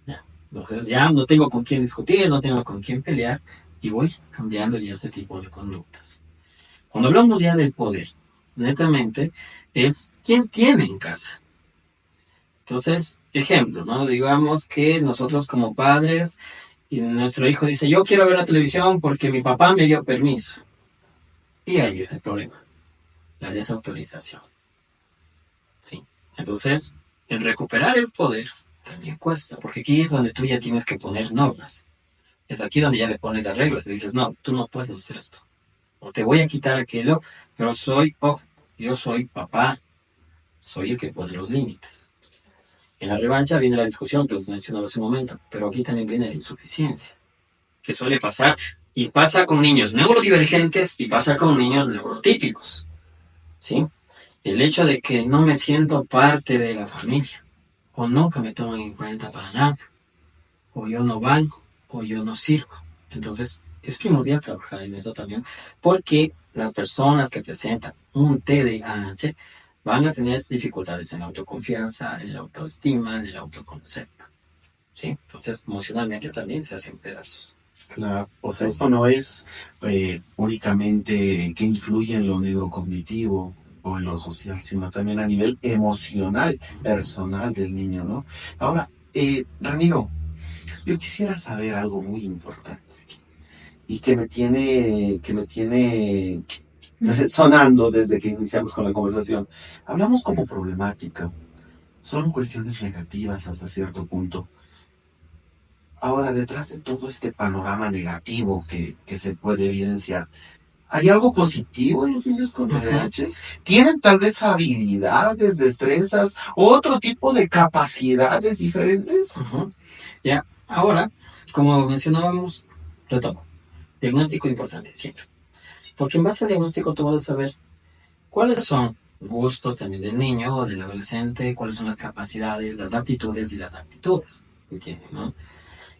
Ya. Entonces ya no tengo con quién discutir, no tengo con quién pelear y voy cambiando ya ese tipo de conductas. Cuando hablamos ya del poder, netamente, es quién tiene en casa. Entonces, ejemplo, ¿no? Digamos que nosotros como padres y nuestro hijo dice, yo quiero ver la televisión porque mi papá me dio permiso. Y ahí es el problema, la desautorización. ¿Sí? Entonces, el recuperar el poder también cuesta, porque aquí es donde tú ya tienes que poner normas. Es aquí donde ya le pones las reglas. Te dices, no, tú no puedes hacer esto. O te voy a quitar aquello, pero yo soy papá, soy el que pone los límites. En la revancha viene la discusión que les mencionaba hace un momento, pero aquí también viene la insuficiencia, que suele pasar, y pasa con niños neurodivergentes y pasa con niños neurotípicos, ¿sí? El hecho de que no me siento parte de la familia, o nunca me toman en cuenta para nada, o yo no valgo, o yo no sirvo. Entonces, es primordial trabajar en eso también, porque las personas que presentan un TDAH van a tener dificultades en la autoconfianza, en la autoestima, en el autoconcepto, ¿sí? Entonces, emocionalmente también se hacen pedazos. Claro, o sea, esto no es únicamente que influye en lo neurocognitivo o en lo social, sino también a nivel emocional, personal del niño, ¿no? Ahora, Ramiro, yo quisiera saber algo muy importante y que me tiene sonando desde que iniciamos con la conversación. Hablamos como problemática, son cuestiones negativas hasta cierto punto. Ahora, detrás de todo este panorama negativo que se puede evidenciar, ¿hay algo positivo en los niños con TDAH? ¿Tienen tal vez habilidades, destrezas, otro tipo de capacidades diferentes? Ya, ahora, como mencionábamos, retomo, diagnóstico importante siempre. Porque en base al diagnóstico tú vas a saber cuáles son gustos también del niño o del adolescente, cuáles son las capacidades, las aptitudes y las actitudes que tiene, ¿no?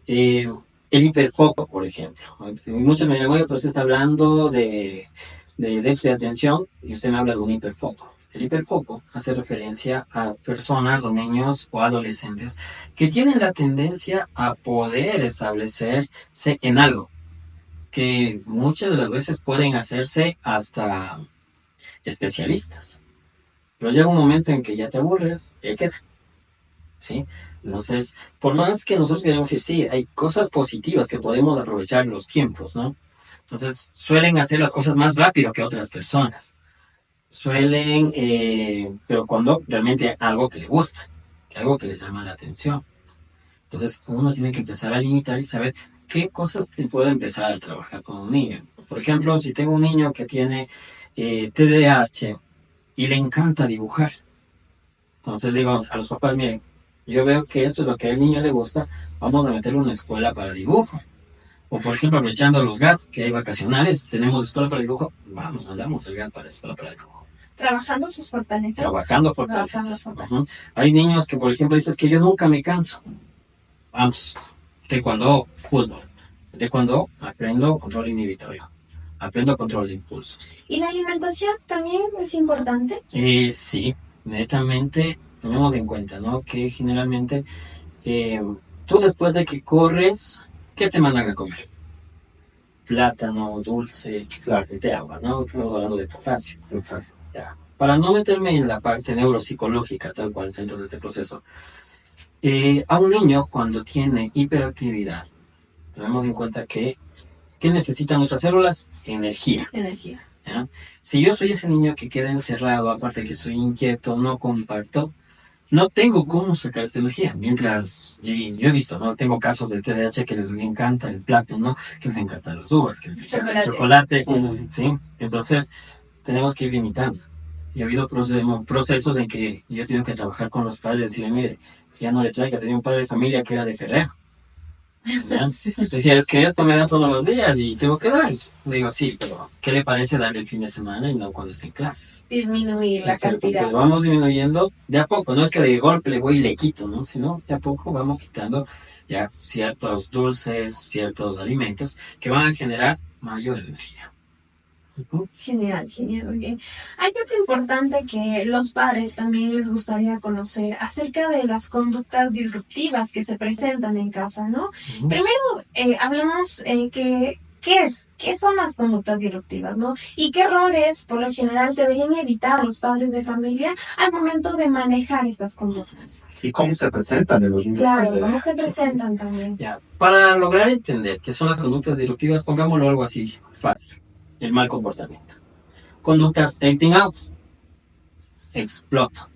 El hiperfoco, por ejemplo. Muchos me dirán, oye, pero usted está hablando de déficit de atención y usted me habla de un hiperfoco. El hiperfoco hace referencia a personas o niños o adolescentes que tienen la tendencia a poder establecerse en algo, que muchas de las veces pueden hacerse hasta especialistas. Pero llega un momento en que ya te aburres y ahí queda, ¿sí? Entonces, por más que nosotros queremos decir, sí, hay cosas positivas que podemos aprovechar los tiempos, ¿no? Entonces, suelen hacer las cosas más rápido que otras personas. Pero cuando realmente algo que le gusta, algo que les llama la atención. Entonces, uno tiene que empezar a limitar y saber qué cosas puedo empezar a trabajar con un niño. Por ejemplo, si tengo un niño que tiene TDAH y le encanta dibujar, entonces digo a los papás, miren, yo veo que esto es lo que al niño le gusta, vamos a meterlo en una escuela para dibujo. O por ejemplo, aprovechando los GAT, que hay vacacionales, tenemos escuela para dibujo, mandamos el GAT para la escuela para dibujo. Trabajando sus fortalezas. Trabajando fortalezas. Hay niños que, por ejemplo, dicen que yo nunca me canso. Vamos, taekwondo, fútbol. Taekwondo, aprendo control inhibitorio. Aprendo control de impulsos. ¿Y la alimentación también es importante? Sí, netamente tenemos en cuenta, ¿no? Que generalmente tú después de que corres, ¿qué te mandan a comer? Plátano, dulce, de agua, ¿no? Estamos hablando de potasio. Exacto. Ya. Para no meterme en la parte neuropsicológica tal cual dentro de este proceso, a un niño cuando tiene hiperactividad, tenemos en cuenta que ¿qué necesitan nuestras células? Energía. ¿Ya? Si yo soy ese niño que queda encerrado, aparte que soy inquieto, no comparto, no tengo cómo sacar esta energía. Mientras, y yo he visto, ¿no? Tengo casos de TDAH que les encanta el plátano, que les encantan las uvas, que les encanta el chocolate, ¿sí? Entonces, tenemos que ir limitando. Y ha habido procesos en que yo he tenido que trabajar con los padres y decirle, mire, ya no le traiga, tenía un padre de familia que era de Ferrero. Decía, es que esto me da todos los días y tengo que dar. Le digo, sí, pero ¿qué le parece darle el fin de semana y no cuando esté en clases? Disminuir la cantidad. Pues vamos disminuyendo de a poco, no es que de golpe le voy y le quito, ¿no? Sino de a poco vamos quitando ya ciertos dulces, ciertos alimentos que van a generar mayor energía. Genial, muy bien. Hay algo importante que los padres también les gustaría conocer acerca de las conductas disruptivas que se presentan en casa, ¿no? Primero, hablamos que ¿Qué son las conductas disruptivas, no? Y qué errores, por lo general, deberían evitar los padres de familia al momento de manejar estas conductas. ¿Y cómo se presentan en los niños? Claro, cómo se presentan también. Ya, para lograr entender qué son las conductas disruptivas, pongámoslo algo así fácil. El mal comportamiento. Conductas acting out. Exploto.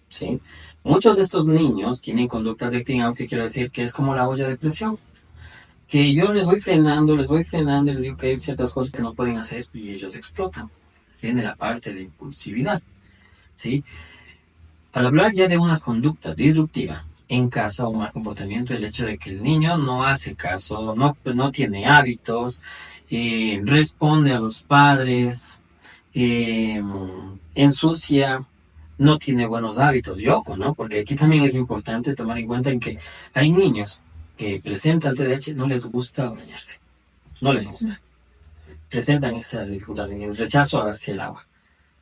¿Sí? Muchos de estos niños tienen conductas de acting out, que quiero decir que es como la olla de presión. Que yo les voy frenando, y les digo que hay ciertas cosas que no pueden hacer y ellos explotan. Viene la parte de impulsividad. ¿Sí? Al hablar ya de unas conductas disruptivas en casa o mal comportamiento, el hecho de que el niño no hace caso, no tiene hábitos, responde a los padres, ensucia, no tiene buenos hábitos. Y ojo, ¿no? Porque aquí también es importante tomar en cuenta en que hay niños que presentan TDAH, no les gusta bañarse, no les gusta. Presentan esa dificultad en el rechazo hacia el agua.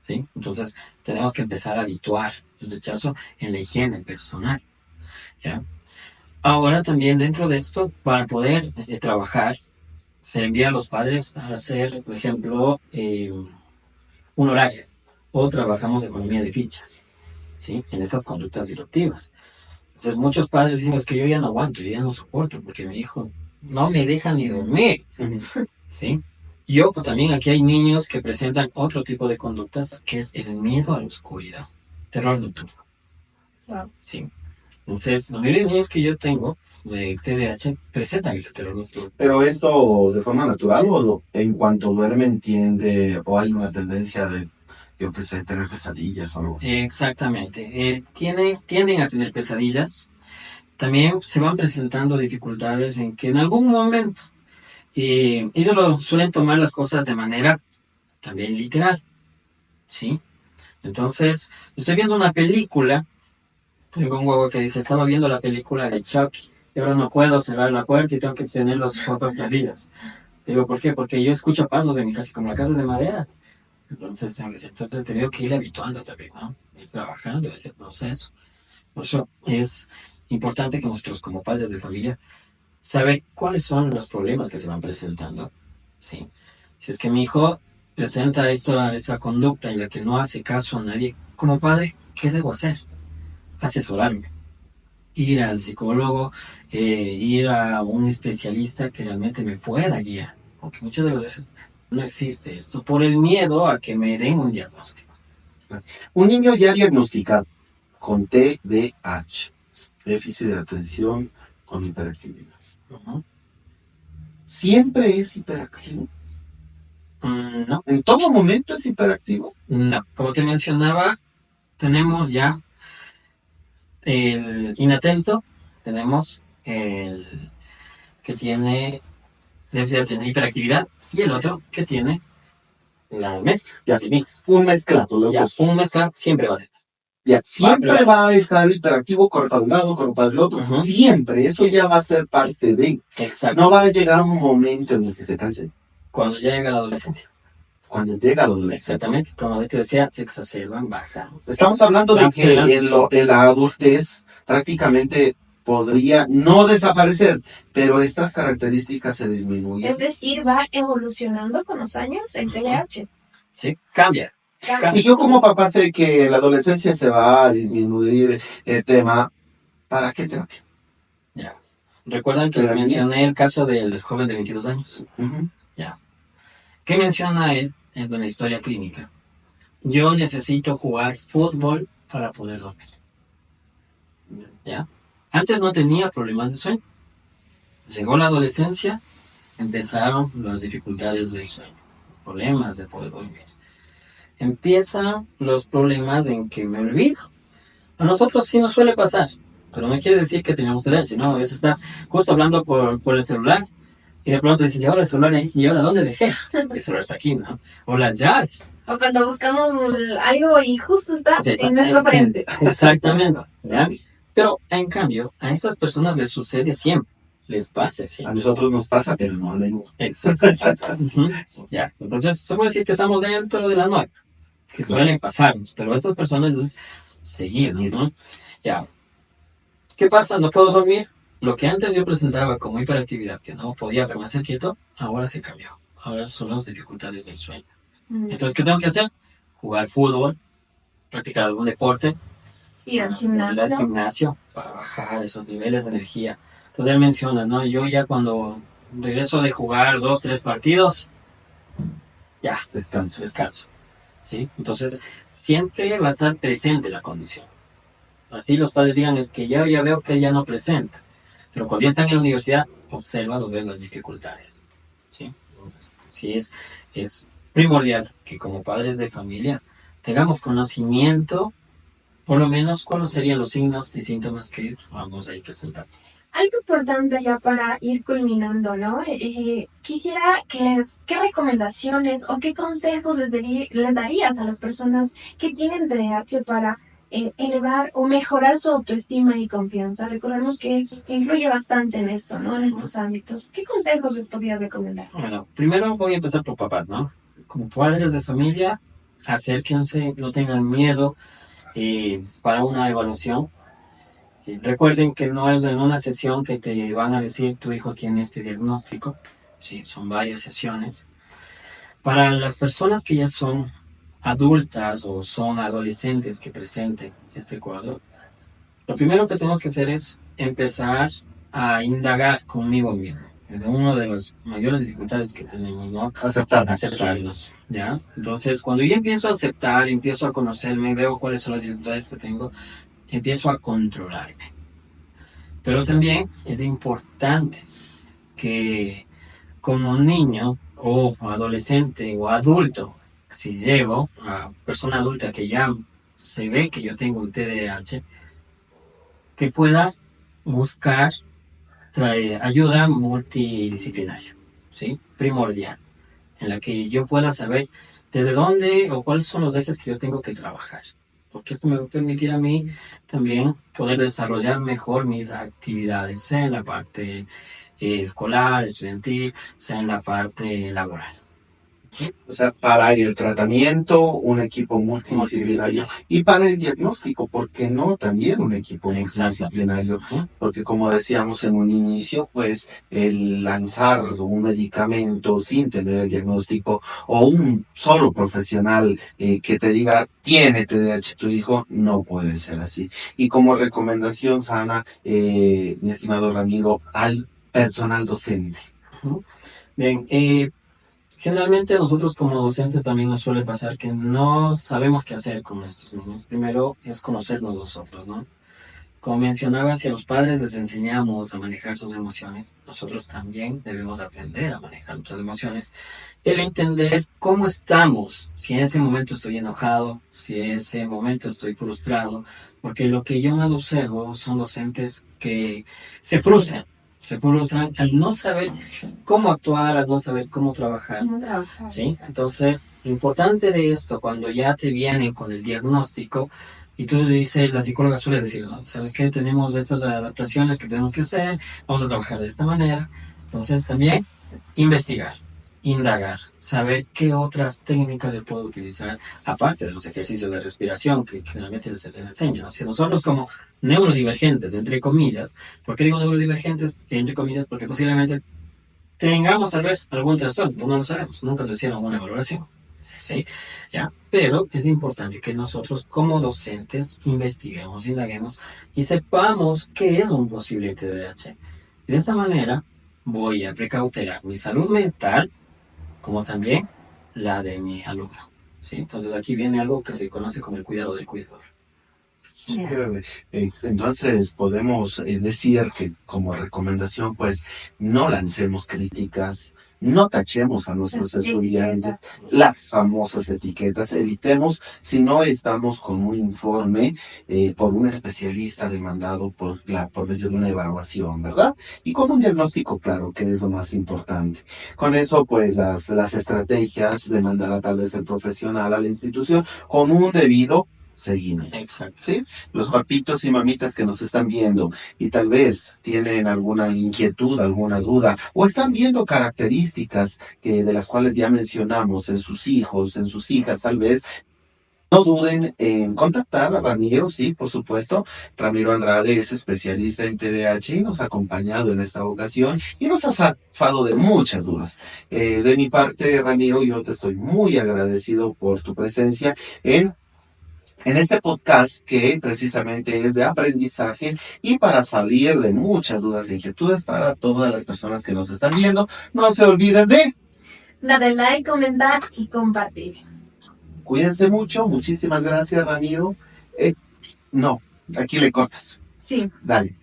¿Sí? Entonces tenemos que empezar a habituar el rechazo en la higiene personal. ¿Ya? Ahora también dentro de esto, para poder trabajar, se envía a los padres a hacer, por ejemplo, un horario, o trabajamos economía de fichas, ¿sí? En estas conductas disruptivas. Entonces muchos padres dicen, es que yo ya no aguanto, yo ya no soporto, porque mi hijo no me deja ni dormir, ¿sí? Y ojo, también aquí hay niños que presentan otro tipo de conductas, que es el miedo a la oscuridad, terror nocturno. Wow. Sí. Entonces, la mayoría de niños que yo tengo de TDAH presentan ese terror nocturno. ¿Pero esto de forma natural o en cuanto duermen tiende o hay una tendencia de, yo qué sé, tener pesadillas o algo así? Exactamente. Tienden a tener pesadillas. También se van presentando dificultades en que en algún momento ellos suelen tomar las cosas de manera también literal, ¿sí? Entonces, estoy viendo una película, tengo un huevo que dice, estaba viendo la película de Chucky, y ahora no puedo cerrar la puerta y tengo que tener los ojos perdidos. Digo, ¿por qué? Porque yo escucho pasos en mi casa, como la casa de madera. Entonces, he tenido que ir habituando también, ¿no? Ir trabajando ese proceso. Por eso es importante que nosotros, como padres de familia, saber cuáles son los problemas que se van presentando, ¿sí? Si es que mi hijo presenta esta conducta en la que no hace caso a nadie, como padre, ¿qué debo hacer? Asesorarme, ir al psicólogo, ir a un especialista que realmente me pueda guiar, porque muchas de las veces no existe esto por el miedo a que me den un diagnóstico. Un niño ya diagnosticado con TDAH, déficit de atención con hiperactividad, Uh-huh. ¿siempre es hiperactivo? No, ¿En todo momento es hiperactivo? no. Como te mencionaba, tenemos ya el inatento, tenemos el que tiene déficit de hiperactividad y el otro que tiene la mezcla, Ya. el mix. Un mezclado, los Ya, dos. un mezcla siempre va a tener. Ya, siempre pero- va a estar hiperactivo con para un lado, con para el otro. Ujú. Siempre, eso ya va a ser parte de. Exacto. No va a llegar un momento en el que se canse. Cuando llega la adolescencia. Cuando llega la adolescencia. Exactamente. Como te decía, se exacerban, bajan. Estamos hablando de La que tolerancia. en la adultez prácticamente podría no desaparecer, pero estas características se disminuyen. Es decir, va evolucionando con los años el TDAH. ¿Sí? Cambia. Y yo como papá sé que en la adolescencia se va a disminuir el tema. ¿Para qué terapia? Ya. ¿Recuerdan que De les la niñez. mencioné el caso del joven de 22 años? Ujú. ¿Qué menciona él en la historia clínica? Yo necesito jugar fútbol para poder dormir. ¿Ya? Antes no tenía problemas de sueño. Llegó la adolescencia, empezaron las dificultades del sueño, problemas de poder dormir. Empiezan los problemas en que me olvido. A nosotros sí nos suele pasar, pero no quiere decir que tengamos TDAH, ¿no? A veces estás justo hablando por el celular y de pronto dices, ¿y ahora el celular ahí? ¿Y ahora dónde dejé? El celular está aquí, ¿no? O las llaves. O cuando buscamos algo y justo está Sí, en nuestro frente. Exactamente. ¿Ya? Pero en cambio, a estas personas les sucede siempre, les pasa A siempre. nosotros nos pasa, pero no hablemos. Exactamente. Ujú. Ya. Entonces, se puede decir que estamos dentro de la norma, que suelen pasarnos, pero estas personas es seguido, ¿no? Ya. ¿Qué pasa? No puedo dormir, Lo que antes yo presentaba como hiperactividad, que no podía permanecer quieto, ahora se cambió. Ahora son las dificultades del sueño. Entonces, ¿qué tengo que hacer? Jugar fútbol, practicar algún deporte, Ir al ir al gimnasio. gimnasio para bajar esos niveles de energía. Entonces él menciona, ¿no? Yo ya cuando regreso de jugar 2, 3 partidos, ya, Descanso. descanso. ¿Sí? Entonces, siempre va a estar presente la condición. Así los padres digan, es que ya veo que él ya no presenta. Pero cuando ya están en la universidad, observas o ves las dificultades. ¿Sí? Sí, es primordial que como padres de familia tengamos conocimiento, por lo menos cuáles serían los signos y síntomas que vamos a ir presentando. Algo importante ya para ir culminando, ¿no? Quisiera ¿qué recomendaciones o qué consejos les darías a las personas que tienen TDAH para elevar o mejorar su autoestima y confianza? Recordemos que eso influye bastante en esto, ¿no? En estos ámbitos. ¿Qué consejos les podría recomendar? Bueno, primero voy a empezar por papás, ¿no? Como padres de familia, acérquense, no tengan miedo para una evaluación. Recuerden que no es en una sesión que te van a decir tu hijo tiene este diagnóstico, sí, son varias sesiones. Para las personas que ya son adultas o son adolescentes que presenten este cuadro, lo primero que tenemos que hacer es empezar a indagar conmigo mismo. Es una de las mayores dificultades que tenemos, ¿no? Aceptarnos, ¿ya? Entonces, cuando yo empiezo a aceptar, empiezo a conocerme, veo cuáles son las dificultades que tengo, empiezo a controlarme. Pero también es importante que como niño o adolescente o adulto, si llego a persona adulta que ya se ve que yo tengo un TDAH, que pueda buscar ayuda multidisciplinaria, ¿sí? Primordial, en la que yo pueda saber desde dónde o cuáles son los ejes que yo tengo que trabajar. Porque esto me va a permitir a mí también poder desarrollar mejor mis actividades, sea en la parte escolar, estudiantil, sea en la parte laboral. O sea, para el tratamiento, un equipo multidisciplinario. Y para el diagnóstico, ¿por qué no? También un equipo multidisciplinario. Porque como decíamos en un inicio, pues el lanzar un medicamento sin tener el diagnóstico o un solo profesional que te diga, tiene TDAH tu hijo, no puede ser así. Y como recomendación sana, mi estimado Ramiro, al personal docente. Bien, generalmente nosotros como docentes también nos suele pasar que no sabemos qué hacer con nuestros niños. Primero es conocernos nosotros, ¿no? Como mencionaba, si a los padres les enseñamos a manejar sus emociones, nosotros también debemos aprender a manejar nuestras emociones. El entender cómo estamos, si en ese momento estoy enojado, si en ese momento estoy frustrado, porque lo que yo más observo son docentes que se frustran al no saber cómo actuar, al no saber cómo trabajar. ¿Sí? Entonces, lo importante de esto, cuando ya te vienen con el diagnóstico, y tú dices, la psicóloga suele decir, ¿no? ¿Sabes qué? Tenemos estas adaptaciones que tenemos que hacer, vamos a trabajar de esta manera. Entonces, también investigar, indagar, saber qué otras técnicas se puede utilizar, aparte de los ejercicios de respiración que generalmente se les enseña, ¿no? Si nosotros como neurodivergentes, entre comillas, ¿por qué digo neurodivergentes? Entre comillas, porque posiblemente tengamos tal vez algún trastorno, pues no lo sabemos, nunca nos hicieron una valoración, ¿sí? ¿Ya? Pero es importante que nosotros como docentes investiguemos, indaguemos y sepamos qué es un posible TDAH. Y de esta manera voy a precautelar mi salud mental como también la de mi alumno, ¿sí? Entonces aquí viene algo que se conoce como el cuidado del cuidador. Entonces podemos decir que como recomendación, pues no lancemos críticas, no tachemos a nuestros estudiantes, las famosas etiquetas, evitemos si no estamos con un informe por un especialista demandado por medio de una evaluación, ¿verdad? Y con un diagnóstico claro, que es lo más importante. Con eso, pues las estrategias demandará tal vez el profesional a la institución con un debido seguimiento. Exacto. ¿Sí? Los papitos y mamitas que nos están viendo y tal vez tienen alguna inquietud, alguna duda, o están viendo características de las cuales ya mencionamos en sus hijos, en sus hijas, tal vez no duden en contactar a Ramiro, sí, por supuesto. Ramiro Andrade es especialista en TDAH y nos ha acompañado en esta ocasión y nos ha sacado de muchas dudas. De mi parte, Ramiro, yo te estoy muy agradecido por tu presencia en este podcast que precisamente es de aprendizaje y para salir de muchas dudas e inquietudes para todas las personas que nos están viendo. No se olviden de Darle like, comentar y compartir. cuídense mucho. Muchísimas gracias, Ramiro. No, aquí le cortas. Sí. Dale.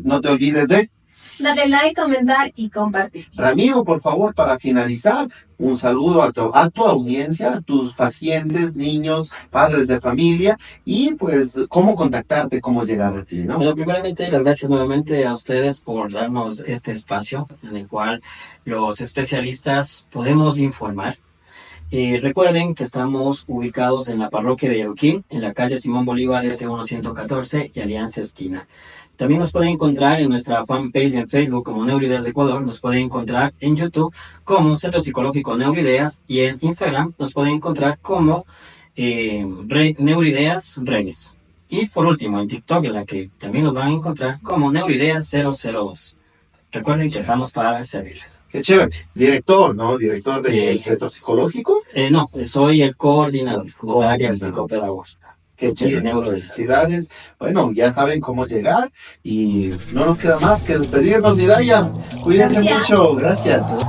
No te olvides de Darle like, comentar y compartir. Ramiro, por favor, para finalizar, un saludo a tu audiencia, a tus pacientes, niños, padres de familia y pues cómo contactarte, cómo llegar a ti, ¿no? Bueno, primeramente, las gracias nuevamente a ustedes por darnos este espacio en el cual los especialistas podemos informar. Recuerden que estamos ubicados en la parroquia de Yaruquín, en la calle Simón Bolívar S1114 y Alianza Esquina. También nos pueden encontrar en nuestra fanpage en Facebook como Neuroideas de Ecuador, nos pueden encontrar en YouTube como Centro Psicológico Neuroideas y en Instagram nos pueden encontrar como Neuroideas Redes. Y por último en TikTok, en la que también nos van a encontrar como Neuroideas 002. Recuerden que estamos para servirles. Qué chévere. Director, ¿no? Director del Centro Psicológico. No, soy el coordinador del área psicopedagógica. Qué chévere. Felicidades. Bueno, ya saben cómo llegar y no nos queda más que despedirnos, Midaya. Cuídense mucho. Gracias.